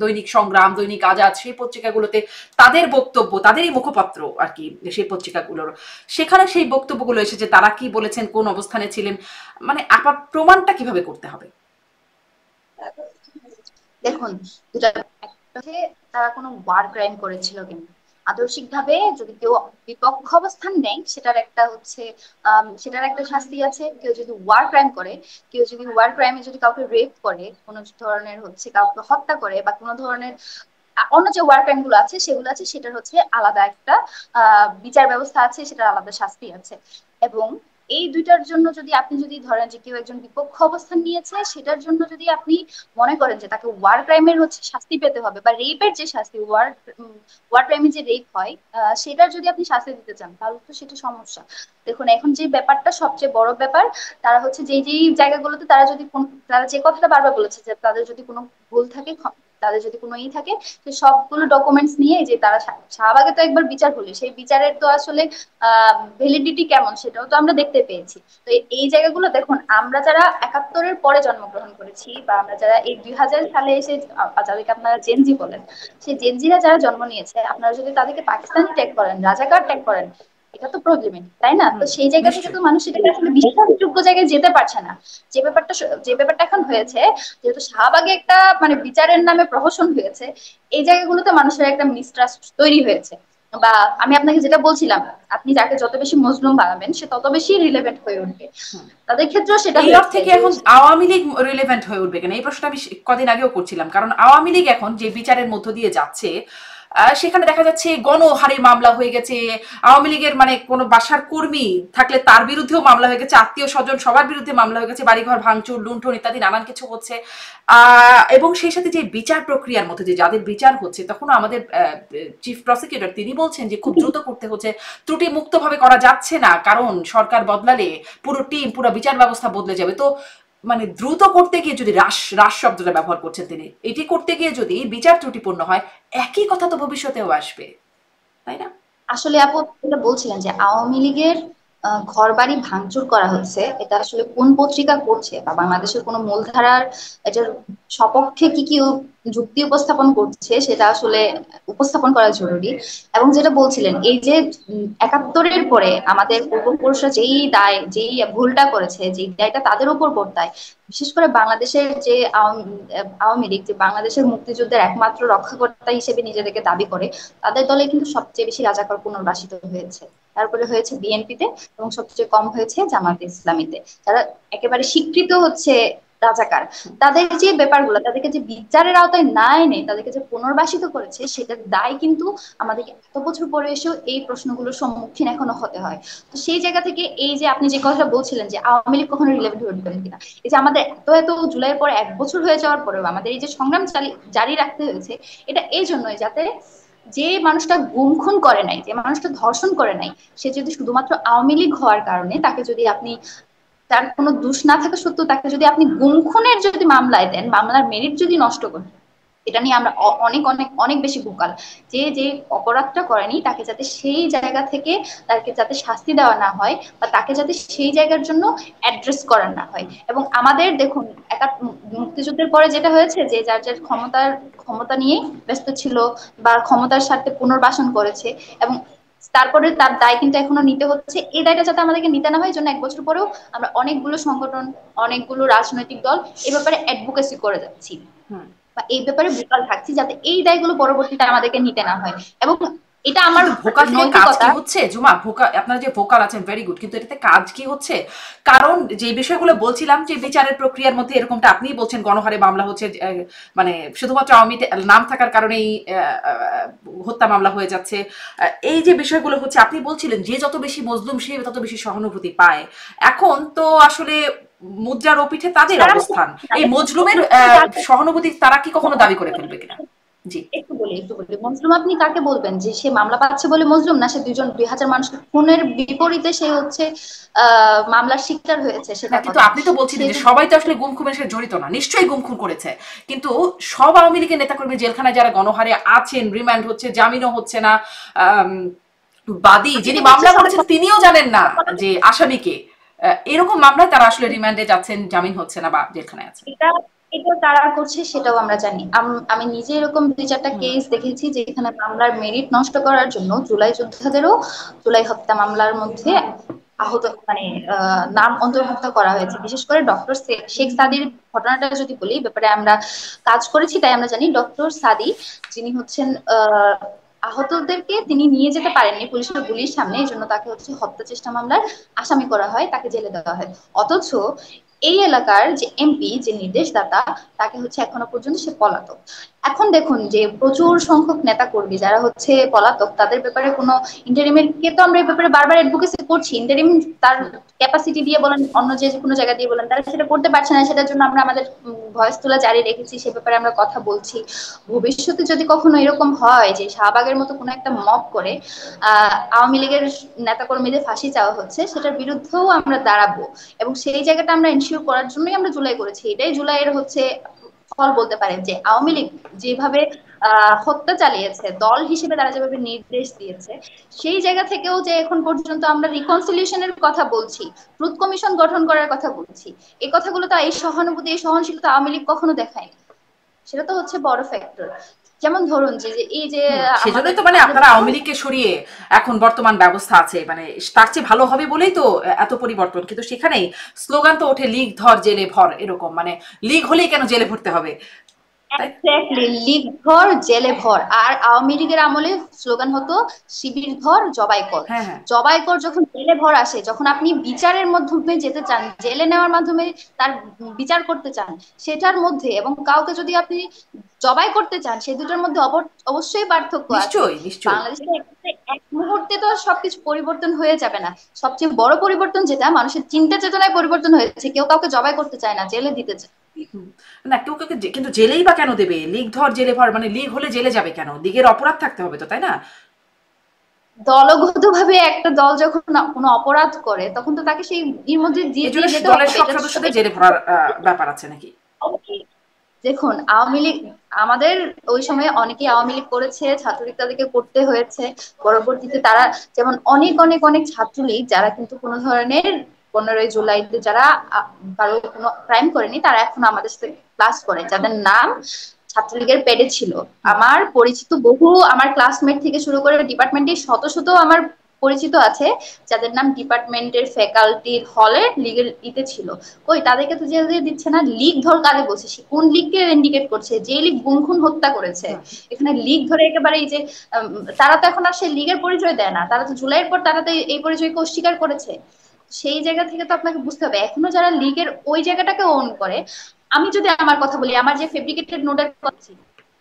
S1: দৈনিক সংগ্রাম, দৈনিক আজাদ, সেই পত্রিকাগুলোতে তাদের বক্তব্য, তাদেরই মুখপাত্র আর কি সেই পত্রিকাগুলোর, সেখানে সেই বক্তব্যগুলো এসেছে, তারা কি বলেছেন, কোন অবস্থানে ছিলেন, মানে আপাত প্রমাণটা কিভাবে করতে হবে?
S2: দেখুন, দুটা, একটা হচ্ছে তারা কোনো ওয়ার ক্রাইম করেছিল কিনা। আদর্শিক ভাবে যদি কেউ বিপক্ষ অবস্থান নেয়, সেটার একটা শাস্তি আছে। কেউ যদি ওয়ার ক্রাইম করে, কেউ যদি ওয়ার ক্রাইমে যদি কাউকে রেপ করে, কোনো ধরনের হচ্ছে কাউকে হত্যা করে, বা কোনো ধরনের অন্য যে ওয়ার ক্রাইম গুলো আছে সেগুলো সেটার হচ্ছে আলাদা একটা বিচার ব্যবস্থা আছে, সেটার আলাদা শাস্তি আছে। এবং এই দুইটার জন্য যদি আপনি যদি ধরেন যে কেউ একজন বিপক্ষ অবস্থান নিয়েছে, সেটার জন্য যদি আপনি মনে করেন যে তাকে ওয়ার ক্রাইমের হচ্ছে শাস্তি পেতে হবে, বা রেপের যে শাস্তি, ওয়ার ক্রাইমে যে রেপ হয়, সেটার যদি আপনি শাস্তি দিতে চান, তাহলে তো সেটা সমস্যা। দেখুন এখন যে ব্যাপারটা সবচেয়ে বড় ব্যাপার, তারা হচ্ছে যেই যেই জায়গাগুলোতে তারা যদি তারা যে কথাটা বারবার বলেছে যে তাদের যদি কোনো ভুল থাকে, তাদের যদি কোনো ই থাকে, তো সবগুলো ডকুমেন্টস নিয়ে যে তারা শাহবাগে তো একবার বিচার হলো, সেই বিচারের তো আসলে ভ্যালিডিটি কেমন সেটাও তো আমরা দেখতে পেয়েছি। তো এই জায়গাগুলো দেখুন, আমরা যারা 71-এর পরে জন্মগ্রহণ করেছি, বা আমরা যারা এই 2000 সালে এসে, যাদেরকে আপনারা জেনজি বলেন, সেই জেনজিরা যারা জন্ম নিয়েছে, আপনারা যদি তাদেরকে পাকিস্তানি ট্যাগ করেন, রাজাকার ট্যাগ করেন, এটা তো প্রবলেমেটিক, তাই না? তো সেই জায়গা থেকে
S1: নিশ্চয়ই।
S2: তো মানুষ এটাকে আসলে বিশ্বাসযোগ্য জায়গায় যেতে পারছে না। যে ব্যাপারটা এখন হয়েছে, যেহেতু শাহবাগে একটা মানে বিচারের নামে প্রহসন হয়েছে, এই জায়গাগুলোতে মানুষের একটা মিসট্রাস্ট তৈরি হয়েছে। বা আমি আপনাকে যেটা বলছিলাম, আপনি যাকে যত বেশি মজলুম বানাবেন, সে তত বেশি রিলেভেন্ট হয়ে উঠবে। তাদের ক্ষেত্রেও সেটা
S1: এই
S2: হয়েছে
S1: অর্থে কি
S2: যে
S1: এখন আওয়ামী লীগ রিলেভেন্ট হয়ে উঠবে কিনা, এই প্রশ্নটা আমি কদিন আগেও করছিলাম। কারণ আওয়ামী লীগ এখন যে বিচারের মধ্য দিয়ে যাচ্ছে, সেখানে দেখা যাচ্ছে গণহারে মামলা হয়ে গেছে। আওয়ামী লীগের মানে কোনো বাসার কর্মী থাকলে তার বিরুদ্ধেও মামলা হয়ে গেছে, আত্মীয় স্বজন সবার বিরুদ্ধে মামলা হয়ে গেছে, বাড়িঘর ভাঙচুর, লুণ্ঠন ইত্যাদি নানান কিছু হচ্ছে। এবং সেই সাথে যে বিচার প্রক্রিয়ার মধ্যে যে যাদের বিচার হচ্ছে, তখন আমাদের চিফ প্রসিকিউটর তিনি বলছেন যে খুব দ্রুত করতে হচ্ছে, ত্রুটি মুক্তভাবে করা যাচ্ছে না, কারণ সরকার বদলালে পুরো টিম, পুরো বিচার ব্যবস্থা বদলে যাবে। তো মানে দ্রুত করতে গিয়ে যদি রাশ রাশ শব্দটা ব্যবহার করছেন তিনি, এটি করতে গিয়ে যদি বিচার ত্রুটিপূর্ণ হয়, একই কথা তো ভবিষ্যতেও আসবে, তাই না?
S2: আসলে আপু যেটা বলছিলেন যে আওয়ামী লীগের ঘর বাড়ি ভাঙচুর করা হচ্ছে, এটা আসলে কোন পত্রিকা করছে, বা বাংলাদেশের কোন মূলধারার এটার সপক্ষে কি কি যুক্তি উপস্থাপন করছে, সেটা আসলে উপস্থাপন করা জরুরি। এবং যেটা বলছিলেন, এই যে 71-এর পরে আমাদের পূর্বপুরুষরা যেই ভুলটা করেছে, যে দায়টা তাদের উপর বর্তায়, বিশেষ করে বাংলাদেশের যে আওয়ামী লীগ, যে বাংলাদেশের মুক্তিযুদ্ধের একমাত্র রক্ষাকর্তা হিসেবে নিজেদেরকে দাবি করে, তাদের দলে কিন্তু সবচেয়ে বেশি রাজাকার পুনর্বাসিত হয়েছে। তারপরে হয়েছে বিএনপিতে, এবং সবচেয়ে কম হয়েছে জামাতে ইসলামীতে, যারা একেবারে স্বীকৃত হচ্ছে রাজাকার। তাদের যে ব্যাপারগুলো, তাদেরকে যে বিচারের আওতায় না এনে তাদেরকে যে পুনর্বাসিত করেছে, সেটার দায় কিন্তু আমাদেরকে এত বছর পরে এসেও এই প্রশ্নগুলোর সম্মুখীন এখনো হতে হয়। তো সেই জায়গা থেকে এই যে আপনি যে কথাটা বলছিলেন যে আওয়ামী লীগ কখনো রিলেভেন্ট হয়ে উঠবেন কিনা, এই যে আমাদের এত এত জুলাইয়ের পর 1 বছর হয়ে যাওয়ার পরেও আমাদের এই যে সংগ্রাম জারি রাখতে হয়েছে, এটা এই জন্যই যাতে যে মানুষটা গুম খুন করে নাই, যে মানুষটা ধর্ষণ করে নাই, সে যদি শুধুমাত্র আওয়ামী লীগ হওয়ার কারণে তাকে যদি আপনি, তার কোনো দোষ না থাকা সত্ত্বেও তাকে যদি আপনি গুম খুনের যদি মামলায় দেন, মামলার মেরিট যদি নষ্ট করেন, এটা নিয়ে আমরা অনেক অনেক অনেক বেশি ভোকাল। যে যে অপরাধটা করেনি তাকে যাতে সেই জায়গা থেকে তাকে যাতে শাস্তি দেওয়া না হয়, বা তাকে যাতে সেই জায়গার জন্য অ্যাড্রেস করা না হয়। এবং আমাদের দেখুন, মুক্তিযুদ্ধের পরে যেটা হয়েছে, যে যার যার ক্ষমতা নিয়ে ব্যস্ত ছিল, বা ক্ষমতার স্বার্থে পুনর্বাসন করেছে, এবং তারপরে তার দায় কিন্তু এখনো নিতে হচ্ছে। এই দায়টা যাতে আমাদেরকে নিতে না হয়, এই জন্য 1 বছর পরেও আমরা অনেকগুলো সংগঠন, অনেকগুলো রাজনৈতিক দল এই ব্যাপারে অ্যাডভোকেসি করে যাচ্ছি,
S1: হুম।
S2: বা এই ব্যাপারে ভোকাল থাকছি, যাতে এই দায়গুলো পরবর্তীতে আমাদেরকে নিতে না হয়। এবং এটা আমার
S1: কিন্তু ভোকাল থেকে কাজ
S2: নৈতিকতা।
S1: কি হচ্ছে জুমা? ভোকাল, আপনারা যে ভোকাল আছেন ভেরি গুড, কিন্তু এটাতে কাজ কি হচ্ছে? কারণ যে বিষয়গুলো বলছিলাম, যে বিচারের প্রক্রিয়ার মধ্যে এরকমটা আপনিই বলছেন, গণহারে মামলা হচ্ছে, মানে শুধুমাত্র আওয়ামী নাম থাকার কারণেই হত্যা মামলা হয়ে যাচ্ছে। এই যে বিষয়গুলো হচ্ছে, আপনি বলছিলেন যে যত বেশি মজলুম সে তত বেশি সহানুভূতি পায়। এখন তো আসলে মুদ্রার ওপিঠে তাদের
S2: তারা
S1: অবস্থান। এই মজলুমের সহানুভূতি তারা কি কখনো দাবি করে ফেলবে কিনা? জি।
S2: একটু বলি মজলুম আপনি কাকে বলবেন? যে সে মামলা পাচ্ছে বলে মজলুম, না সে 2000 মানুষকে খুনের বিপরীতে সে হচ্ছে মামলার শিকার হয়েছে, সেটা
S1: হ্যাঁ, কিন্তু
S2: কথা।
S1: আপনি তো
S2: সে
S1: বলছিলেন যে
S2: যদি
S1: সবাই তো আসলে গুম খুনের সাথে জড়িত না, নিশ্চয়ই গুম খুন করেছে। কিন্তু সব আওয়ামী লীগের নেতাকর্মী জেলখানায় যারা গণহারে আছেন, রিমান্ড হচ্ছে, জামিনও হচ্ছে না, আম, বাদী
S2: আপনি
S1: যিনি
S2: তো হচ্ছে
S1: মামলা
S2: সব
S1: করেছেন তিনিও জানেন না যে আসামিকে। এরকম মামলায় তারা আসলে রিমান্ডে যাচ্ছেন, জামিন হচ্ছে না বা জেলখানায় আছেন।
S2: এটা এটা কারা করছে সেটাও আমরা জানি। আমি নিজে এরকম 2-4টা
S1: হুম।
S2: কেস দেখেছি, যেখানে মামলার মেরিট নষ্ট করার জন্য জুলাই যোদ্ধাদেরও জুলাই হত্যা মামলার মধ্যে আহত মানে নাম অন্তর্ভুক্ত করা হয়েছে। বিশেষ করে ডক্টর শেখ সাদির ঘটনাটা যদি বলি, ব্যাপারে আমরা কাজ করেছি তাই আমরা জানি। ডক্টর সাদি, যিনি হচ্ছেন আহতদেরকে তিনি নিয়ে যেতে পারেননি পুলিশের গুলির সামনে, এই জন্য তাকে হচ্ছে হত্যা চেষ্টা মামলার আসামি করা হয়, তাকে জেলে দেওয়া হয়। অথচ এই এলাকার যে এমপি, যে নির্দেশদাতা, তাকে হচ্ছে এখনো পর্যন্ত সে পলাতক। এখন দেখুন যে প্রচুর সংখ্যক নেতা কর্মী যারা হচ্ছে পলাতক, তাদের ব্যাপারে কোনো ইন্টারিমের কে তো আমরা এই ব্যাপারে বারবার অ্যাডভোকেসি করছি, ইন্টারিম তার ক্যাপাসিটি দিয়ে বলেন, অন্য যে কোনো জায়গা দিয়ে বলেন, তারা সেটা করতে পারছে না, সেটার জন্য আমরা আমাদের ভয়েস তোলা জারি রেখেছি, সে ব্যাপারে আমরা কথা বলছি। ভবিষ্যতে যদি কখনো এরকম হয় যে শাহবাগের মতো কোনো একটা মব করে আওয়ামী লীগের নেতাকর্মীদের ফাঁসি চাওয়া হচ্ছে, সেটার বিরুদ্ধেও আমরা দাঁড়াবো। এবং সেই জায়গাটা আমরা এনশিওর করার জন্যই আমরা জুলাই করেছি। এটাই জুলাইয়ের হচ্ছে ফল বলতে পারেন, যে আওয়ামী লীগ যেভাবে হত্যা চালিয়েছে, দল হিসেবে তারা যেভাবে নির্দেশ দিয়েছে, সেই জায়গা থেকেও যে এখন পর্যন্ত আমরা রিকনসিলিয়েশনের কথা বলছি, ট্রুথ কমিশন গঠন করার কথা বলছি, এই কথাগুলো তো, এই সহানুভূতি, এই সহনশীলতা আওয়ামী লীগ কখনো দেখায়নি। সেটা তো হচ্ছে বড় ফ্যাক্টর। যেমন ধরুন যে এই যে আমাদের
S1: সেজন্যই তো মানে
S2: আমাদের
S1: আপনারা আওয়ামী লীগকে সরিয়ে এখন বর্তমান ব্যবস্থা আছে, মানে তার চেয়ে ভালো হবে বলেই তো এত পরিবর্তন। কিন্তু সেখানেই স্লোগান তো ওঠে, লীগ ধর জেলে ভর, এরকম মানে লীগ হলেই কেন জেলে ভরতে হবে, তাই?
S2: এক্স্যাক্টলি, লীগ ধর জেলে ভর। আর আওয়ামী লীগের আমলে স্লোগান হতো শিবির ধর জবাই কর।
S1: হ্যাঁ, হ্যাঁ,
S2: জবাই কর যখন জেলে ভর আসে, যখন আপনি বিচারের মাধ্যমে যেতে চান, জেলে নেওয়ার মাধ্যমে তার বিচার করতে চান, সেটার মধ্যে এবং কাউকে যদি আপনি জবাই করতে চান, সেই দুটোর মধ্যে অবশ্যই পার্থক্য আছে।
S1: নিশ্চয়ই, নিশ্চয়ই।
S2: বাংলাদেশে এক মুহূর্তে তো সবকিছু পরিবর্তন হয়ে যাবে না। সবচেয়ে বড় পরিবর্তন যেটা, মানুষের চিন্তা চেতনায় পরিবর্তন হয়েছে, কেউ কাউকে জবাই করতে চায় না, জেলে দিতে চায়।
S1: হুম। না, কেউ কাউকে কিন্তু জেলেই বা কেন দেবে? লীগ ধর জেলে ভর মানে লীগ হলে জেলে যাবে কেন? লীগের অপরাধ থাকতে হবে তো, তাই না?
S2: দলগতভাবে একটা দল যখন কোনো অপরাধ করে, তখন তো তাকে সেই এর মধ্যে দিয়ে
S1: এই জন্য
S2: দিয়ে যেতে
S1: দলের
S2: হবে।
S1: সব
S2: এটা
S1: সদস্যদের জেলে ভরার ব্যাপার আছে নাকি?
S2: দেখুন, আওয়ামী লীগ আমাদের ওই সময় অনেকেই আওয়ামী লীগ করেছে, ছাত্রলীগ তাদেরকে করতে হয়েছে। পরবর্তীতে তারা, যেমন অনেক অনেক অনেক ছাত্রলীগ যারা কিন্তু কোনো ধরনের 15ই জুলাইতে যারা কারো কোনো ক্রাইম করেনি, তারা এখন আমাদের সাথে ক্লাস করে, যাদের নাম ছাত্রলীগের পেডে ছিল।
S1: হুম।
S2: আমার পরিচিত বহু, আমার ক্লাসমেট থেকে শুরু করে ডিপার্টমেন্টে শত শত আমার পরিচিত আছে, যাদের নাম ডিপার্টমেন্টের ফ্যাকাল্টির হলে লিগের ইতে ছিল। কই, তাদেরকে তো জেল দিয়ে দিচ্ছে না। লিগ ধর কারে বলছে, সে কোন লিগকে ইন্ডিকেট করছে? যে লিগ গুম খুন হত্যা করেছে।
S1: হুম।
S2: এখানে লিগ ধরে একেবারে এই যে তারা তো এখন আর সেই লিগের পরিচয় দেয় না, তারা তো জুলাইয়ের পর তারা তো এই পরিচয়কে অস্বীকার করেছে। সেই জায়গা থেকে তো আপনাকে বুঝতে হবে, এখনো যারা লিগের ওই জায়গাটাকে ওন করে। আমি যদি আমার কথা বলি, আমার যে ফেব্রিকেটেড নোটের কথা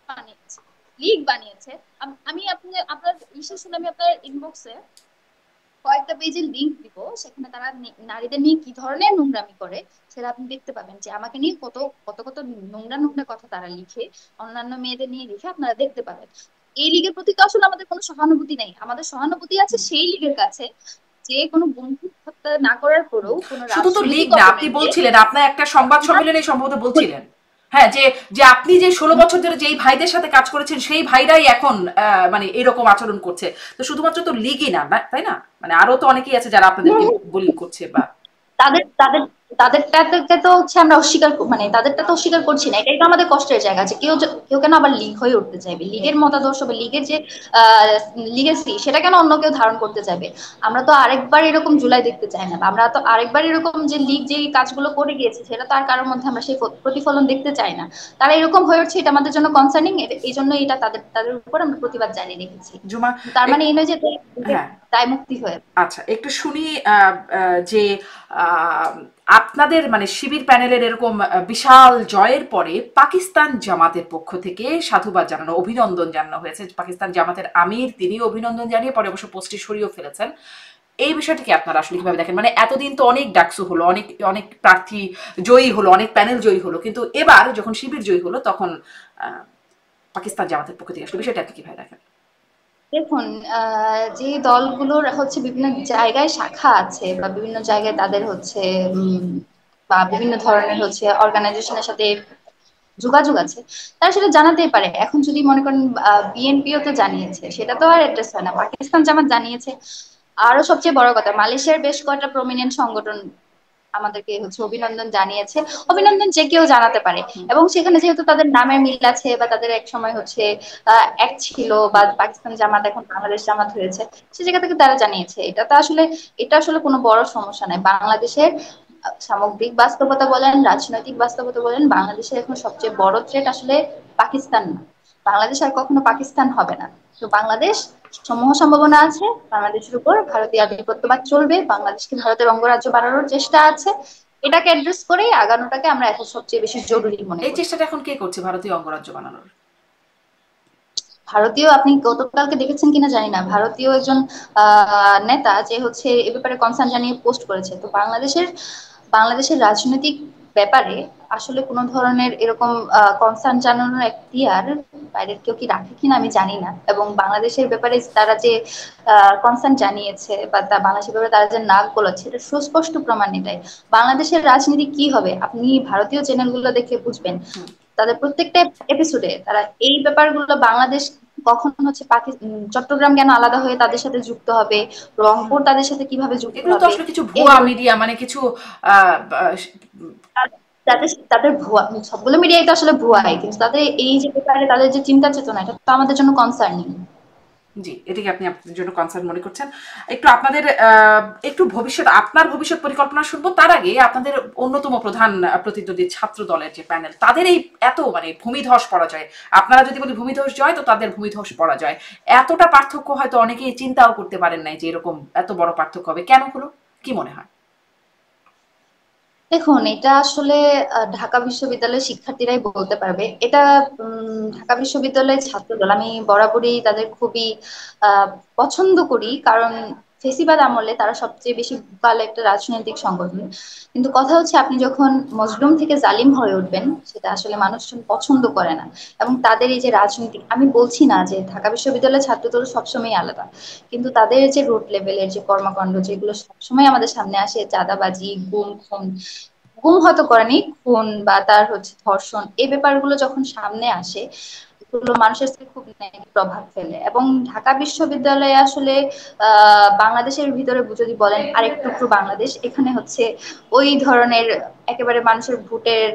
S2: বানিয়েছে, লিগ বানিয়েছে। আমি আপনি আপনার বিশেষ হলে আমি আপনার ইনবক্সে কয়েকটা পেজের লিংক দিব, সেখানে তারা নারীদের নিয়ে কি ধরনের নোংরামি করে সেটা আপনি দেখতে পাবেন, যে আমাকে নিয়ে কত কত কত নোংরা নোংরা কথা তারা লিখে, অন্যান্য মেয়েদের নিয়ে লিখে, আপনারা দেখতে পাবেন। এই লিগের প্রতি তো আসলে আমাদের কোনো সহানুভূতি নেই, আমাদের সহানুভূতি আছে সেই লিগের কাছে যে কোনো বন্ধু হত্যা না করার পরেও কোনো
S1: শুধু তো লিগ
S2: রাজনৈতিক
S1: না, আপনি
S2: অপোনেন্টকে
S1: বলছিলেন আপনার একটা সংবাদ সম্মেলনে সম্ভবত বলছিলেন, হ্যাঁ, যে যে আপনি যে 16 বছর ধরে যেই ভাইদের সাথে কাজ করেছেন সেই ভাইরাই এখন মানে এরকম আচরণ করছে। তো শুধুমাত্র তো লিগই না, তাই না? মানে আরো তো অনেকেই আছে যারা আপনাদেরকে বুলিং করছে বা
S2: তাদের তাদের তাদেরটাকে তো হচ্ছে আমরা অস্বীকার মানে তাদেরটা তো অস্বীকার করছি না, এটাই তো আমাদের কষ্টের জায়গা আছে। কেউ কেন আবার লিগ হয়ে উঠতে চাইবে, লিগের মতাদর্শ বা লিগের যে লিগেসি, সেটা কেন অন্য কেউ ধারণ করতে চাইবে? আমরা তো আরেকবার এরকম জুলাই দেখতে চাই না, বা আমরা তো আরেকবার এরকম যে লিগ যে কাজগুলো করে গিয়েছে সেটা তো আর কারোর মধ্যে আমরা সেই প্রতিফলন দেখতে চাই না। তারা এরকম হয়ে উঠছে, এটা আমাদের জন্য কনসার্নিং, এই জন্য এটা তাদের তাদের উপর আমরা প্রতিবাদ জানিয়ে রেখেছি।
S1: জুমা,
S2: তার মানে
S1: এক-
S2: এই নয় যে
S1: হ্যাঁ,
S2: দায় মুক্তি হয়ে।
S1: আচ্ছা, একটু শুনি যে আহ, আপনাদের মানে শিবির প্যানেলের এরকম বিশাল জয়ের পরে পাকিস্তান জামাতের পক্ষ থেকে সাধুবাদ জানানো, অভিনন্দন জানানো হয়েছে। পাকিস্তান জামাতের আমির তিনি অভিনন্দন জানিয়ে পরে অবশ্য পোস্টটি সরিয়েও ফেলেছেন। এই বিষয়টিকে আপনারা আসলে কিভাবে দেখেন? মানে এতদিন তো অনেক ডাকসু হলো, অনেক অনেক প্রার্থী জয়ী হলো, অনেক প্যানেল জয়ী হলো, কিন্তু এবার যখন শিবির জয়ী হলো তখন আহ, পাকিস্তান জামাতের পক্ষ থেকে আসলে বিষয়টা আপনি কিভাবে দেখেন?
S2: দেখুন, যে দলগুলোর হচ্ছে বিভিন্ন জায়গায় শাখা আছে, বা বিভিন্ন জায়গায় তাদের হচ্ছে বা বিভিন্ন ধরনের হচ্ছে অর্গানাইজেশনের সাথে যোগাযোগ আছে, তারা সেটা জানাতেই পারে। এখন যদি মনে করেন বিএনপিও তো জানিয়েছে, সেটা তো আর অ্যাড্রেস হয় না, পাকিস্তান জামাত জানিয়েছে। আরো সবচেয়ে বড় কথা, মালয়েশিয়ার বেশ কয়েকটা প্রমিনেন্ট সংগঠন আমাদেরকে হচ্ছে অভিনন্দন জানিয়েছে। অভিনন্দন যে কেউ জানাতে পারে,
S1: হুম,
S2: এবং সেখানে যেহেতু তাদের নামের মিল আছে, বা তাদের এক সময় হচ্ছে এক ছিল, বা
S1: হুম,
S2: পাকিস্তান জামাত এখন বাংলাদেশ জামাত হয়েছে, সে জায়গা থেকে তারা জানিয়েছে। এটা আসলে কোনো বড় সমস্যা নাই। বাংলাদেশের সামগ্রিক বাস্তবতা বলেন, রাজনৈতিক বাস্তবতা বলেন, বাংলাদেশের এখন সবচেয়ে বড় থ্রেট আসলে পাকিস্তান না। বাংলাদেশ আর কখনো পাকিস্তান হবে না। তো বাংলাদেশ সমূহ সম্ভাবনা আছে, বাংলাদেশের উপর ভারতীয় আধিপত্যবাদ চলবে, বাংলাদেশকে ভারতের অঙ্গরাজ্য বানানোর চেষ্টা আছে। এটাকে অ্যাড্রেস করেই আগানোটাকে আমরা এখন সবচেয়ে বেশি জরুরি মনে
S1: এই
S2: করি।
S1: চেষ্টাটা এখন কে করছে ভারতীয় অঙ্গরাজ্য বানানোর?
S2: ভারতীয়, আপনি গতকালকে দেখেছেন কিনা জানি না, ভারতীয় একজন নেতা যে হচ্ছে এ ব্যাপারে কনসার্ন জানিয়ে পোস্ট করেছে। তো বাংলাদেশের রাজনৈতিক ব্যাপারে আসলে কোনো ধরনের এরকম কনসার্ন জানানোর এখতিয়ার বাইরের কেউ কি রাখে কিনা আমি জানি না। এবং বাংলাদেশের ব্যাপারে তারা যে কনসার্ন জানিয়েছে বা বাংলাদেশের ব্যাপারে তারা যে নাক গলাচ্ছে, এটা সুস্পষ্ট প্রমাণিত। বাংলাদেশের রাজনীতি কি হবে আপনি ভারতীয় চ্যানেলগুলো দেখে বুঝবেন। তাদের প্রত্যেকটা এপিসোডে তারা এই ব্যাপারগুলো, বাংলাদেশ কখন হচ্ছে চট্টগ্রাম কেন আলাদা হয়ে তাদের সাথে যুক্ত হবে, রংপুর তাদের সাথে কিভাবে যুক্ত
S1: এগুলো তো
S2: হবে,
S1: আসলে কিছু
S2: এই
S1: ভুয়া মিডিয়া, মানে কিছু আহ, আহ,
S2: তাদের তাদের ভুয়া, সবগুলো মিডিয়াই তো আসলে ভুয়াই, কিন্তু তাদের এই যে ব্যাপারে তাদের যে চিন্তা চেতনা, এটা তো আমাদের জন্য কনসার্নিং।
S1: জি, এটাকে আপনি আপনাদের জন্য কনসার্ন মনে করছেন। একটু আপনাদের একটু আপনার ভবিষ্যৎ পরিকল্পনা শুনবো, তার আগে আপনাদের অন্যতম প্রধান প্রতিদ্বন্দ্বী ছাত্র দলের যে প্যানেল, তাদের এই এত মানে ভূমিধস পরাজয়, আপনারা যদি বলি ভূমিধস জয়, তো তাদের ভূমিধস পরাজয়, এতটা পার্থক্য হয়তো অনেকেই চিন্তাও করতে পারেন নাই যে এরকম এত বড় পার্থক্য হবে। কেন হলো, কি মনে হয়?
S2: দেখুন, এটা আসলে ঢাকা বিশ্ববিদ্যালয়ের শিক্ষার্থীরাই বলতে পারবে এটা। ঢাকা বিশ্ববিদ্যালয়ের ছাত্রদল আমি বরাবরই তাদের খুবই আহ, পছন্দ করি, কারণ ফেসিবাদ আমলে তারা সবচেয়ে বেশি ভালো একটা রাজনৈতিক সংগঠন। কিন্তু কথা হচ্ছে, আপনি যখন মজলুম থেকে জালিম হয়ে উঠবেন, সেটা আসলে মানুষজন পছন্দ করে না। এবং তাদের এই যে রাজনীতি, আমি বলছি না যে ঢাকা বিশ্ববিদ্যালয়ের ছাত্রদল সবসময় আলাদা, কিন্তু তাদের যে রুট লেভেলের যে কর্মকাণ্ড, যেগুলো সবসময় আমাদের সামনে আসে, চাঁদাবাজি, গুম খুন, গুম হয়তো করেনি, খুন বা তার হচ্ছে ধর্ষণ, এই ব্যাপারগুলো যখন সামনে আসে, এগুলো মানুষের সাথে খুব নেগেটিভ প্রভাব ফেলে। এবং ঢাকা বিশ্ববিদ্যালয়ে আসলে বাংলাদেশের ভিতরে যদি বলেন আরেক টুকরো বাংলাদেশ, এখানে হচ্ছে ওই ধরনের একেবারে মানুষের ভোটের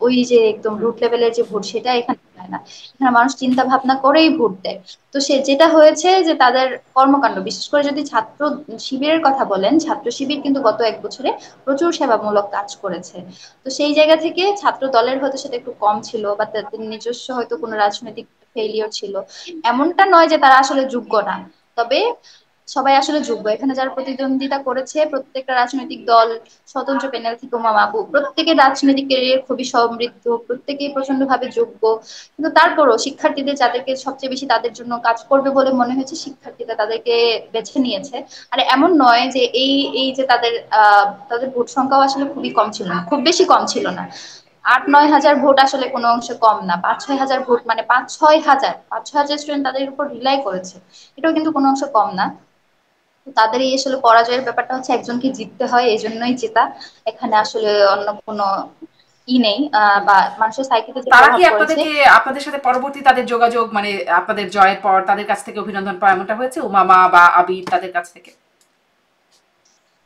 S2: ওই যে একদম রুট লেভেলের যে ভোট, সেটা এখানে হয় না। এখানে মানুষ চিন্তা ভাবনা করেই ভোট দেয়। তো যেটা হয়েছে যে তাদের কর্মকাণ্ড, বিশেষ করে যদি ছাত্র শিবিরের কথা বলেন, ছাত্র শিবির কিন্তু গত 1 বছরে প্রচুর সেবামূলক কাজ করেছে। তো সেই জায়গা থেকে ছাত্র দলের হয়তো সেটা একটু কম ছিল, বা তাদের নিজস্ব হয়তো কোনো রাজনৈতিক ফেলিওর ছিল। এমনটা নয় যে তারা আসলে যোগ্য না, তবে সবাই আসলে যোগ্য। এখানে যারা প্রতিদ্বন্দ্বিতা করেছে প্রত্যেকটা রাজনৈতিক দল, স্বতন্ত্র প্যানেল থেকে মামাবু, প্রত্যেকের রাজনৈতিক ক্যারিয়ার খুবই সমৃদ্ধ, প্রত্যেকেই প্রচন্ড ভাবে যোগ্য। কিন্তু তারপরও শিক্ষার্থীদের, যাদেরকে সবচেয়ে বেশি তাদের জন্য কাজ করবে বলে মনে হয়েছে, শিক্ষার্থীরা তাদেরকে বেছে নিয়েছে। আর এমন নয় যে এই এই যে তাদের ভোট সংখ্যাও আসলে খুবই কম ছিল না, খুব বেশি কম ছিল না। 8-9 হাজার ভোট আসলে কোনো অংশে কম না। 5-6 হাজার ভোট মানে 5-6 হাজার স্টুডেন্ট তাদের উপর রিলাই করেছে, এটাও কিন্তু কোনো অংশে কম না। তো তাদের এই আসলে পরাজয়ের ব্যাপারটা হচ্ছে, একজনকে জিততে হয়, এই জন্যই জেতা। এখানে আসলে অন্য কোনো নেই, বা মানুষের সাইকিতে যে
S1: তারা
S2: প্রভাব
S1: কি
S2: পড়েছে।
S1: আপনাদের সাথে পরবর্তী তাদের যোগাযোগ, মানে আপনাদের জয়ের পর তাদের কাছ থেকে অভিনন্দন পাওয়া এমনটা হয়েছে, উমামা বা আবির তাদের কাছ থেকে?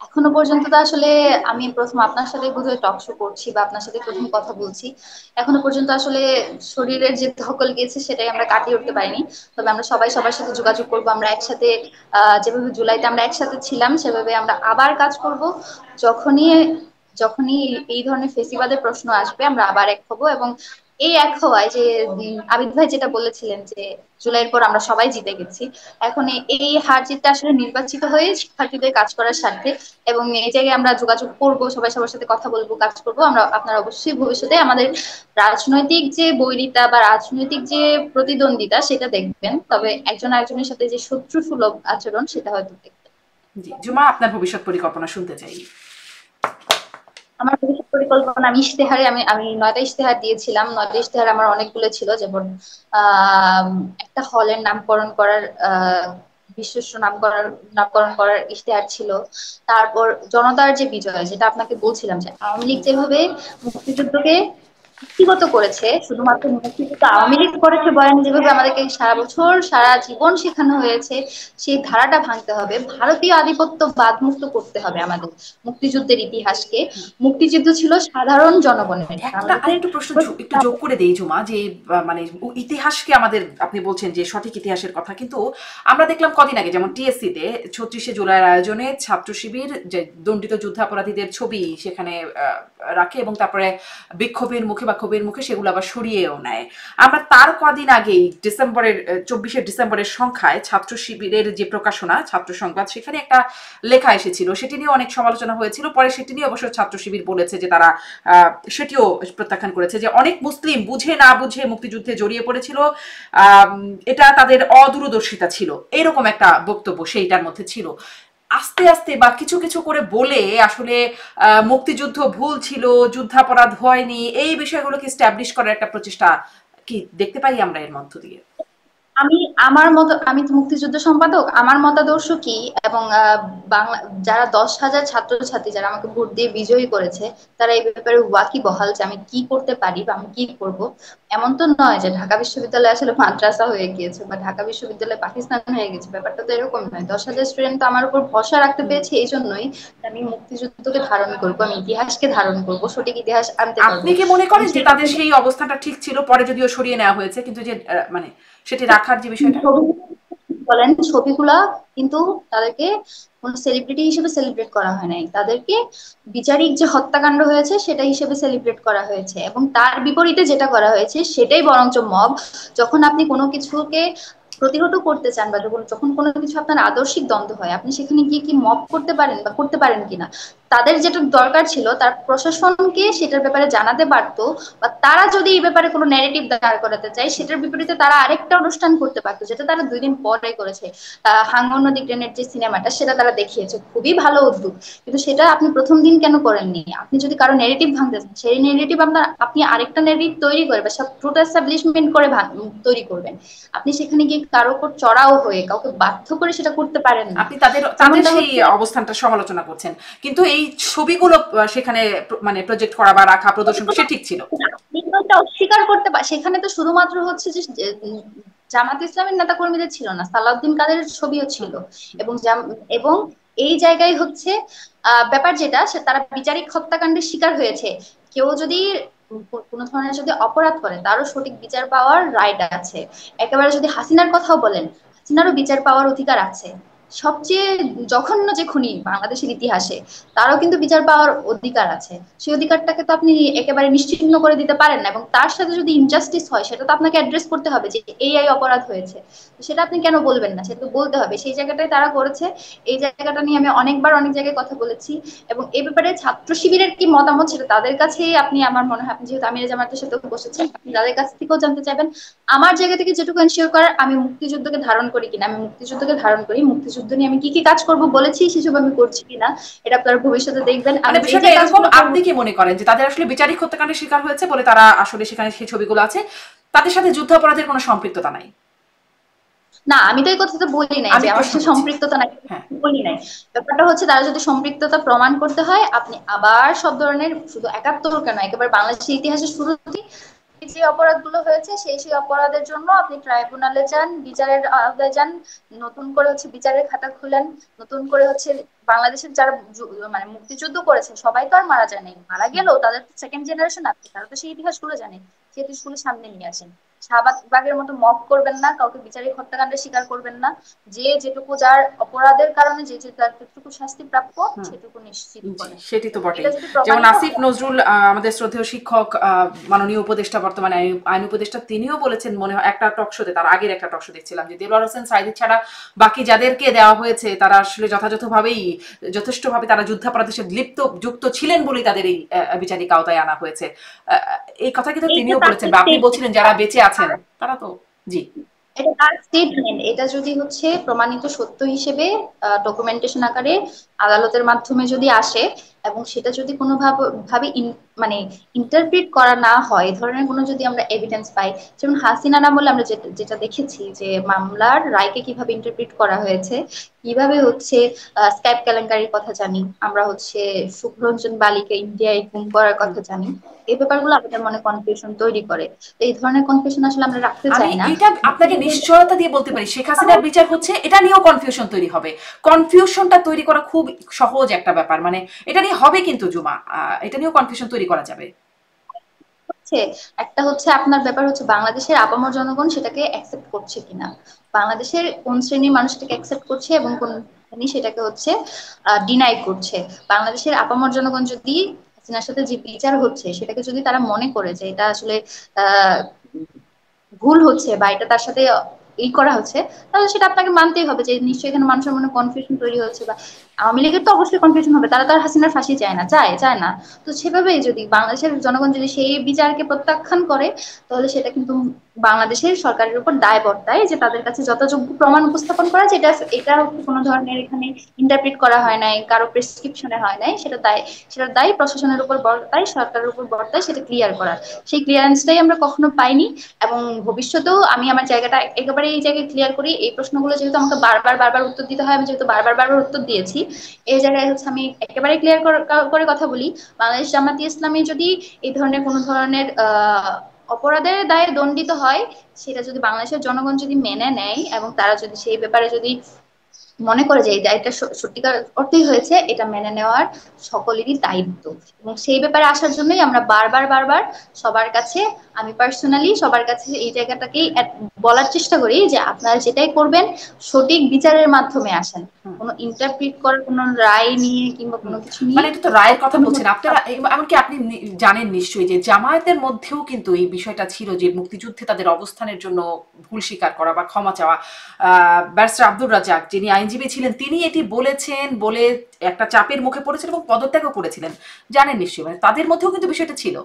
S2: এখনো পর্যন্ত তো আসলে আমি প্রথম আপনার সাথে বোধহয় টক শো করছি বা আপনার সাথে প্রথম কথা বলছি। এখনো পর্যন্ত আসলে শরীরের যে ধকল গিয়েছে সেটাই আমরা কাটিয়ে উঠতে পারিনি। তবে আমরা সবাই সবার সাথে যোগাযোগ করব, আমরা একসাথে যেভাবে জুলাইতে আমরা একসাথে ছিলাম, সেভাবে আমরা আবার কাজ করব। যখনই যখনই এই ধরনের ফেসিবাদের প্রশ্ন আসবে, আমরা আবার এক হবো। এবং এই এক হওয়ায় যে আবিদ ভাই যেটা বলেছিলেন যে জুলাইয়ের পর আমরা সবাই জিতে গেছি, এখন এই হার জিতটা আসলে নির্বাচিত হয়ে শিক্ষার্থীদের কাজ করার স্বার্থে। এবং এই জায়গায় আমরা যোগাযোগ করব, সবাই সবার সাথে কথা বলবো, কাজ করব আমরা। আপনারা অবশ্যই ভবিষ্যতে আমাদের রাজনৈতিক যে বৈরিতা বা রাজনৈতিক যে প্রতিদ্বন্দ্বিতা সেটা দেখবেন, তবে একজন আরেকজনের সাথে যে শত্রু সুলভ আচরণ সেটা হয়তো দেখবেন।
S1: জি, জুমা, আপনার ভবিষ্যৎ পরিকল্পনা শুনতে চাই।
S2: আমার ভবিষ্যৎ পরিকল্পনা, আমি ইশতেহারে আমি আমি 9টা ইশতেহার দিয়েছিলাম। 9টা ইশতেহার আমার অনেকগুলো ছিল, যেমন আহ একটা হলের নামকরণ করার, বিশ্বস্ত নামকরণ করার ইশতেহার ছিল। তারপর জনতার যে বিজয়, যেটা আপনাকে বলছিলাম যে আওয়ামী লীগ যেভাবে মুক্তিযুদ্ধকে ব্যক্তিগত করেছে, শুধুমাত্র মুক্তিযুদ্ধ আওয়ামী লীগ করেছে বয়ানে যেভাবে আমাদেরকে সারা বছর সারা জীবন শেখানো হয়েছে, সেই ধারাটা ভাঙতে হবে। ভারতীয় আধিপত্যবাদ মুক্ত করতে হবে আমাদের মুক্তিযুদ্ধের ইতিহাসকে। মুক্তিযুদ্ধ ছিল সাধারণ জনগণের,
S1: একটা
S2: বাংলাদেশের
S1: আরেকটু প্রশ্ন একটু
S2: প্রত্যেকটা।
S1: যোগ করে দেই জুমা, যে মানে ইতিহাসকে আমাদের, আপনি বলছেন যে সঠিক ইতিহাসের কথা, কিন্তু আমরা দেখলাম কদিন আগে যেমন টিএসসি তে 36শে জুলাইয়ের আয়োজনে ছাত্র শিবির যে দণ্ডিত যুদ্ধাপরাধীদের ছবি সেখানে রাখে এবং তারপরে বিক্ষোভের মুখে বা ক্ষোভের মুখে সেগুলো আবার সরিয়েও নেয়। আমরা তার কদিন আগেই ডিসেম্বরের 24শে ডিসেম্বরের সংখ্যায় ছাত্র শিবিরের যে প্রকাশনা ছাত্র সংবাদ, সেখানে একটা লেখা এসেছিল, সেটি নিয়ে অনেক সমালোচনা হয়েছিল। পরে সেটি নিয়ে অবশ্য ছাত্র শিবির বলেছে যে তারা সেটিও প্রত্যাখ্যান করেছে যে অনেক মুসলিম বুঝে না বুঝে মুক্তিযুদ্ধে জড়িয়ে পড়েছিল, এটা তাদের অদূরদর্শিতা ছিল, এরকম একটা বক্তব্য সেইটার মধ্যে ছিল। আস্তে আস্তে বা কিছু কিছু করে বলে আসলে মুক্তিযুদ্ধ ভুল ছিল, যুদ্ধাপরাধ হয়নি, এই বিষয়গুলোকে স্ট্যাবলিশ করার একটা প্রচেষ্টা কি দেখতে পাই আমরা এর মধ্য দিয়ে?
S2: আমি আমার মত আমি তো মুক্তিযুদ্ধ সম্পাদক, আমার মতাদর্শ কি এবং বাংলা যারা 10,000 ছাত্রছাত্রী যারা আমাকে ভোট দিয়ে বিজয়ী করেছে, তারা এই ব্যাপারে ওয়াকিবহাল যে আমি কি করতে পারি বা আমি কি করব। এমন তো নয় যে ঢাকা বিশ্ববিদ্যালয় আসলে মাদ্রাসা হয়ে গিয়েছে বা ঢাকা বিশ্ববিদ্যালয় পাকিস্তান হয়ে গেছে, ব্যাপারটা তো এরকম নয়। 10,000 স্টুডেন্ট তো আমার উপর ভরসা রাখতে পেরেছে, এই জন্যই আমি মুক্তিযুদ্ধকে ধারণ করবো, আমি ইতিহাসকে ধারণ করবো, সঠিক ইতিহাস আনতে পারবো।
S1: আপনি কি মনে
S2: এবং
S1: করেন যে তাদের সেই অবস্থানটা ঠিক ছিল, পরে যদিও সরিয়ে নেওয়া হয়েছে, কিন্তু যে মানে সেটি রাখার যে বিষয়টা?
S2: বলেন ছবিগুলা কিন্তু তাদেরকে কোন সেলিব্রিটি হিসেবে সেলিব্রেট করা হয় নাই, তাদেরকে বিচারিক যে হত্যাকাণ্ড হয়েছে সেটা হিসেবে সেলিব্রেট করা হয়েছে। এবং তার বিপরীতে যেটা করা হয়েছে সেটাই বরঞ্চ মব। যখন আপনি কোনো কিছুকে প্রতিহত করতে চান বা যখন যখন কোনো কিছু আপনার আদর্শিক দ্বন্দ্ব হয়, আপনি সেখানে গিয়ে কি মব করতে পারেন বা করতে পারেন কিনা। তাদের যেটা দরকার ছিল তার প্রশাসনকে সেটার ব্যাপারে জানাতে পারতো, বা তারা যদি এই ব্যাপারে কোনো ন্যারেটিভ দাঁড় করাতে চায় সেটার বিপরীতে তারা আরেকটা অনুষ্ঠান করতে পারতো, যেটা তারা 2 দিন পরে করেছে। হাঙ্গর নদী গ্রেনেড যে সিনেমাটা সেটা তারা দেখিয়েছে, খুবই ভালো উদ্যোগ। কিন্তু সেটা আপনি প্রথম দিন কেন করেননি? আপনি যদি কারো নেগেটিভ ভাঙতে চান, সেই নেগেটিভ আপনার আপনি আরেকটা নেগেটিভ তৈরি করে বা সব ট্রুথ এস্টাবলিশমেন্ট করে তৈরি করবেন। আপনি সেখানে গিয়ে কারো উপর চড়াও হয়ে কাউকে বাধ্য করে সেটা করতে পারেন না।
S1: আপনি তাদের তাদের
S2: যেমনটা
S1: সেই
S2: হচ্ছে
S1: অবস্থানটা সমালোচনা করছেন, কিন্তু এই ছবিগুলো সেখানে মানে প্রজেক্ট করা বা রাখা প্রদর্শন সে ঠিক ছিল।
S2: আপনি ওটা অস্বীকার করতে সেখানে তো শুধুমাত্র হচ্ছে যে জামাত ইসলামের নেতা কর্মীদের ছিল না, সালাউদ্দিন কাদের ছবিও ছিল। এবং এবং এই জায়গায় হচ্ছে ব্যাপার যেটা তারা বিচারিক হত্যাকাণ্ডের শিকার হয়েছে। কেউ যদি কোনো ধরনের যদি অপরাধ করে তারও সঠিক বিচার পাওয়ার রাইট আছে। একেবারে যদি হাসিনার কথাও বলেন, হাসিনারও বিচার পাওয়ার অধিকার আছে। সবচেয়ে জঘন্য যে খুনি বাংলাদেশের ইতিহাসে, তারও কিন্তু বিচার পাওয়ার অধিকার আছে। সেই অধিকারটাকে তো আপনি একেবারে নিশ্চিহ্ন করে দিতে পারেন না। এবং তার সাথে যদি ইনজাস্টিস হয় সেটা তো আপনাকে অ্যাড্রেস করতে হবে যে এই অপরাধ হয়েছে। সেটা আপনি কেন বলবেন না? সেটা তো বলতে হবে। সেই জায়গাটাই তারা করেছে। এই জায়গাটা নিয়ে আমি অনেকবার অনেক জায়গায় কথা বলেছি। এবং এই ব্যাপারে ছাত্র শিবিরের কি মতামত সেটা তাদের কাছেই আপনি, আমার মনে হয় আপনি যেহেতু আমির জামাতের সাথে বসেছেন, আপনি তাদের কাছ থেকেও জানতে চাইবেন। আমার জায়গা থেকে যেটুকু এনশিওর করার, আমি মুক্তিযুদ্ধকে ধারণ করি কিনা, আমি মুক্তিযুদ্ধকে ধারণ করি। মুক্তিযুদ্ধ নিয়ে আমি কি কি কাজ করব বলেছি সেসব আমি করছি কিনা, এটা আপনারা ভবিষ্যতে দেখবেন। আমি
S1: মানে
S2: যে
S1: বিষয়টা
S2: যে
S1: এরকম,
S2: কাজগুলো করবো।
S1: আপনি কি মনে করেন যে তাদের আসলে বিচারিক হত্যাকাণ্ডের শিকার হয়েছে বলে তারা আসলে সেখানে সেই ছবিগুলো আছে, তাদের সাথে যুদ্ধাপরাধের কোনো সম্পৃক্ততা নাই?
S2: না, আমি তো এই কথাটা বলি নাই যে
S1: আমি
S2: আমার
S1: প্রশ্ন
S2: সাথে
S1: করছি।
S2: সম্পৃক্ততা নাই,
S1: হ্যাঁ।
S2: বলি নাই। ব্যাপারটা হচ্ছে তারা যদি সম্পৃক্ততা প্রমাণ করতে হয়, আপনি আবার সব ধরনের, শুধু 71 কেন, একেবারে বাংলাদেশের ইতিহাসের শুরুতেই যে অপরাধগুলো হয়েছে সেই অপরাধের জন্য আপনি ট্রাইব্যুনালে যান, বিচারের আওতায় যান, নতুন করে হচ্ছে বিচারের খাতা খুলেন, নতুন করে হচ্ছে বাংলাদেশের যারা মানে মুক্তিযুদ্ধ করেছে সবাই তো আর মারা যায় নাই, মারা গেলেও তাদের সেকেন্ড জেনারেশন আছে, তারা তো সেই ইতিহাসগুলো জানে। সেই ইতিহাসগুলো সামনে নিয়ে আসেন। শাহবাগের মতো মব করবেন না, কাউকে বিচারিক হত্যাকাণ্ডের শিকার করবেন না। যে যেটুকু যার অপরাধের কারণে যে যে তার যতটুকু শাস্তি প্রাপ্য সেটুকু নিশ্চিত
S1: জি,
S2: করেন।
S1: সেটি তো
S2: এবং
S1: বটেই।
S2: এটা যদি
S1: যেমন
S2: প্রমাণিত
S1: আসিফ
S2: হয়।
S1: নজরুল, আমাদের শ্রদ্ধেয় শিক্ষক, মাননীয় উপদেষ্টা, বর্তমানে আইন উপদেষ্টা, তিনিও বলেছেন মনে হয় একটা টক শোতে, তার আগের একটা টক শো দেখছিলাম, যে দেলোয়ার হোসেন সাঈদী ছাড়া বাকি যাদেরকে দেওয়া হয়েছে তারা আসলে যথাযথভাবেই যথেষ্টভাবে তারা যুদ্ধাপরাধের সাথে যুক্ত ছিলেন বলেই তাদের এই বিচারিক আওতায় আনা হয়েছে। এই কথা কিন্তু
S2: এইটা
S1: তিনিও
S2: তার
S1: বলেছেন, বা আপনি বলছিলেন যারা
S2: স্টেটমেন্ট,
S1: বেঁচে আছেন তারা তো। জি।
S2: এটা তার স্টেটমেন্ট। এটা যদি হচ্ছে প্রমাণিত সত্য হিসেবে ডকুমেন্টেশন আকারে আদালতের মাধ্যমে যদি আসে, এবং সেটা যদি কোনো ভাবে মানে ইন্টারপ্রিট করা না হয়, এই ধরনের কোনো যদি আমরা এভিডেন্স পাই, যেমন হাসিনা আমলে আমরা যেটা যেটা দেখেছি যে মামলার রায়কে কিভাবে ইন্টারপ্রিট করা হয়েছে, কিভাবে হচ্ছে স্ক্যাপ কেলেঙ্কারির কথা জানি আমরা, হচ্ছে শুভরঞ্জন বালিকে ইন্ডিয়ায় গুম করার কথা জানি। এই ব্যাপারগুলো আমাদের মনে কনফিউশন তৈরি করে। তো এই ধরনের কনফিউশন আসলে আমরা রাখতে
S1: আমি
S2: চাই না।
S1: এটা আপনাকে নিশ্চয়তা দিয়ে বলতে পারি, শেখ হাসিনার বিচার হচ্ছে, এটা নিয়েও কনফিউশন তৈরি হবে। কনফিউশনটা তৈরি করা খুব সহজ একটা ব্যাপার, মানে এটা নিয়ে হবে কিন্তু জুমা, এটা নিয়েও কনফিউশন তৈরি করা যাবে।
S2: হচ্ছে একটা হচ্ছে আপনার ব্যাপার হচ্ছে বাংলাদেশের আপামর জনগণ সেটাকে অ্যাকসেপ্ট করছে কিনা, বাংলাদেশের কোন শ্রেণীর মানুষ সেটাকে অ্যাকসেপ্ট করছে এবং কোন শ্রেণী সেটাকে হচ্ছে ডিনাই করছে। বাংলাদেশের আপামর জনগণ যদি হাসিনার সাথে যে বিচার হচ্ছে সেটাকে যদি তারা মনে করে যে এটা আসলে আহ ভুল হচ্ছে বা এটা তার সাথে করা হচ্ছে, তাহলে সেটা আপনাকে মানতেই হবে যে নিশ্চয়ই এখানে মানুষের মনে কনফিউশন তৈরি হচ্ছে। বা আওয়ামী লীগের তো অবশ্যই কনফিউশন হবে, তারা তো আর হাসিনার ফাঁসি চায় না, চায় চায় না। তো সেভাবেই যদি বাংলাদেশের জনগণ যদি সেই বিচারকে প্রত্যাখ্যান করে, তাহলে সেটা কিন্তু বাংলাদেশের সরকারের উপর দায় বর্তায় যে তাদের কাছে যথাযোগ্য প্রমাণ উপস্থাপন করা, যেটা এটা হচ্ছে কোনো ধরনের এখানে ইন্টারপ্রিট করা হয় নাই, কারো প্রেসক্রিপশনে হয় নাই, সেটার দায় প্রশাসনের উপর বর্তায়, সরকারের উপর বর্তায় সেটা ক্লিয়ার করার। সেই ক্লিয়ারেন্সটাই আমরা কখনো পাইনি। এবং ভবিষ্যতেও আমি আমার জায়গাটা একেবারে এই জায়গায় ক্লিয়ার করি, এই প্রশ্নগুলো যেহেতু আমাকে বারবার বারবার উত্তর দিতে হয়, আমি যেহেতু বারবার বারবার উত্তর দিয়েছি, এই জায়গায় হচ্ছে আমি একেবারে ক্লিয়ার করে কথা বলি। বাংলাদেশ জামাতি ইসলামী যদি এই ধরনের কোনো ধরনের অপরাধের দায়ে দণ্ডিত হয়, সেটা যদি বাংলাদেশের জনগণ যদি মেনে নেয় এবং তারা যদি সেই ব্যাপারে যদি মনে করে যে এই দায়টা সত্যিকার অর্থেই হয়েছে, এটা মেনে নেওয়ার সকলেরই দায়িত্ব। এবং সেই ব্যাপারে আসার জন্যই আমরা বারবার বারবার সবার কাছে, আমি পার্সোনালি সবার কাছে এই জায়গাটাকেই বলার চেষ্টা করি যে আপনারা যেটাই করবেন সঠিক বিচারের মাধ্যমে আসেন। কোনো ইন্টারপ্রিট করার কোনো রায় নিয়ে কিংবা কোনো কিছু নিয়ে
S1: মানে এটা তো রায়ের কথা
S2: কখনো।
S1: বলছেন আপনারা, এমনকি আপনি জানেন নিশ্চয়ই যে জামায়াতের মধ্যেও কিন্তু এই বিষয়টা ছিল যে মুক্তিযুদ্ধে তাদের অবস্থানের জন্য ভুল স্বীকার করা বা ক্ষমা চাওয়া। ব্যারিস্টার আব্দুর রাজ্জাক যিনি আইনজীবী ছিলেন তিনি এটি বলেছেন বলে একটা চাপের মুখে পড়েছেন এবং পদত্যাগও করেছিলেন, জানেন নিশ্চয়ই, মানে তাদের মধ্যেও কিন্তু বিষয়টা ছিল।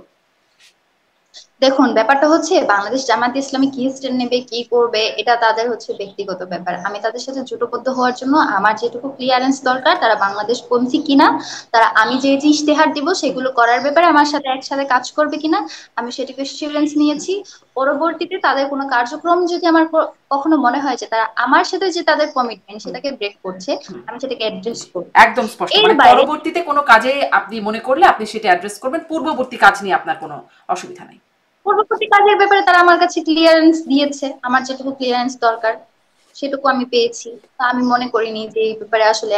S2: দেখুন, ব্যাপারটা হচ্ছে বাংলাদেশ জামায়াতে ইসলামী কি স্ট্যান্ড নেবে, কি করবে, এটা তাদের হচ্ছে ব্যক্তিগত ব্যাপার। আমি তাদের সাথে জোটবদ্ধ হওয়ার জন্য আমার যেটুকু ক্লিয়ারেন্স দরকার, তারা বাংলাদেশ পন্থী কিনা, তারা আমি যে যে ইশতেহার দিব সেগুলো করার ব্যাপারে আমার সাথে একসাথে কাজ করবে কিনা, আমি সেটুকু এসিউরেন্স নিয়েছি। পরবর্তীতে তাদের কোনো কার্যক্রম যদি আমার কখনো মনে হয় যে তারা আমার সাথে যে তাদের কমিটমেন্ট সেটাকে ব্রেক করছে, আমি সেটাকে অ্যাড্রেস করব।
S1: একদম স্পষ্ট,
S2: এর
S1: মানে
S2: বাইরে
S1: পরবর্তীতে কোনো কাজে আপনি মনে করলে আপনি সেটা অ্যাড্রেস করবেন, পূর্ববর্তী কাজ নিয়ে আপনার কোনো অসুবিধা নেই।
S2: পূর্ববর্তী কাজের ব্যাপারে তারা আমার কাছে ক্লিয়ারেন্স দিয়েছে, আমার যেটুকু ক্লিয়ারেন্স দরকার সেটুকু আমি পেয়েছি। তো আমি মনে করিনি যে এই ব্যাপারে আসলে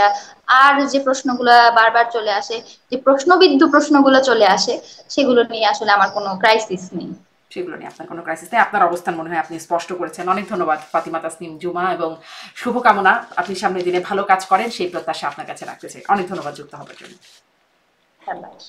S2: আর যে প্রশ্নগুলো বারবার চলে আসে, যে প্রশ্নবিদ্ধ প্রশ্নগুলো চলে আসে, সেগুলো নিয়ে আসলে আমার কোনো ক্রাইসিস নেই।
S1: সেগুলো নিয়ে আপনার কোনো ক্রাইসিস নেই, আপনার অবস্থান মনে হয় আপনি স্পষ্ট করেছেন। অনেক ধন্যবাদ ফাতিমা তাসনিম জুমা, এবং শুভকামনা আপনি সামনের দিনে ভালো কাজ করেন সেই প্রত্যাশা আপনার কাছে রাখতে চাই। অনেক ধন্যবাদ যুক্ত হবার জন্য।
S2: ধন্যবাদ।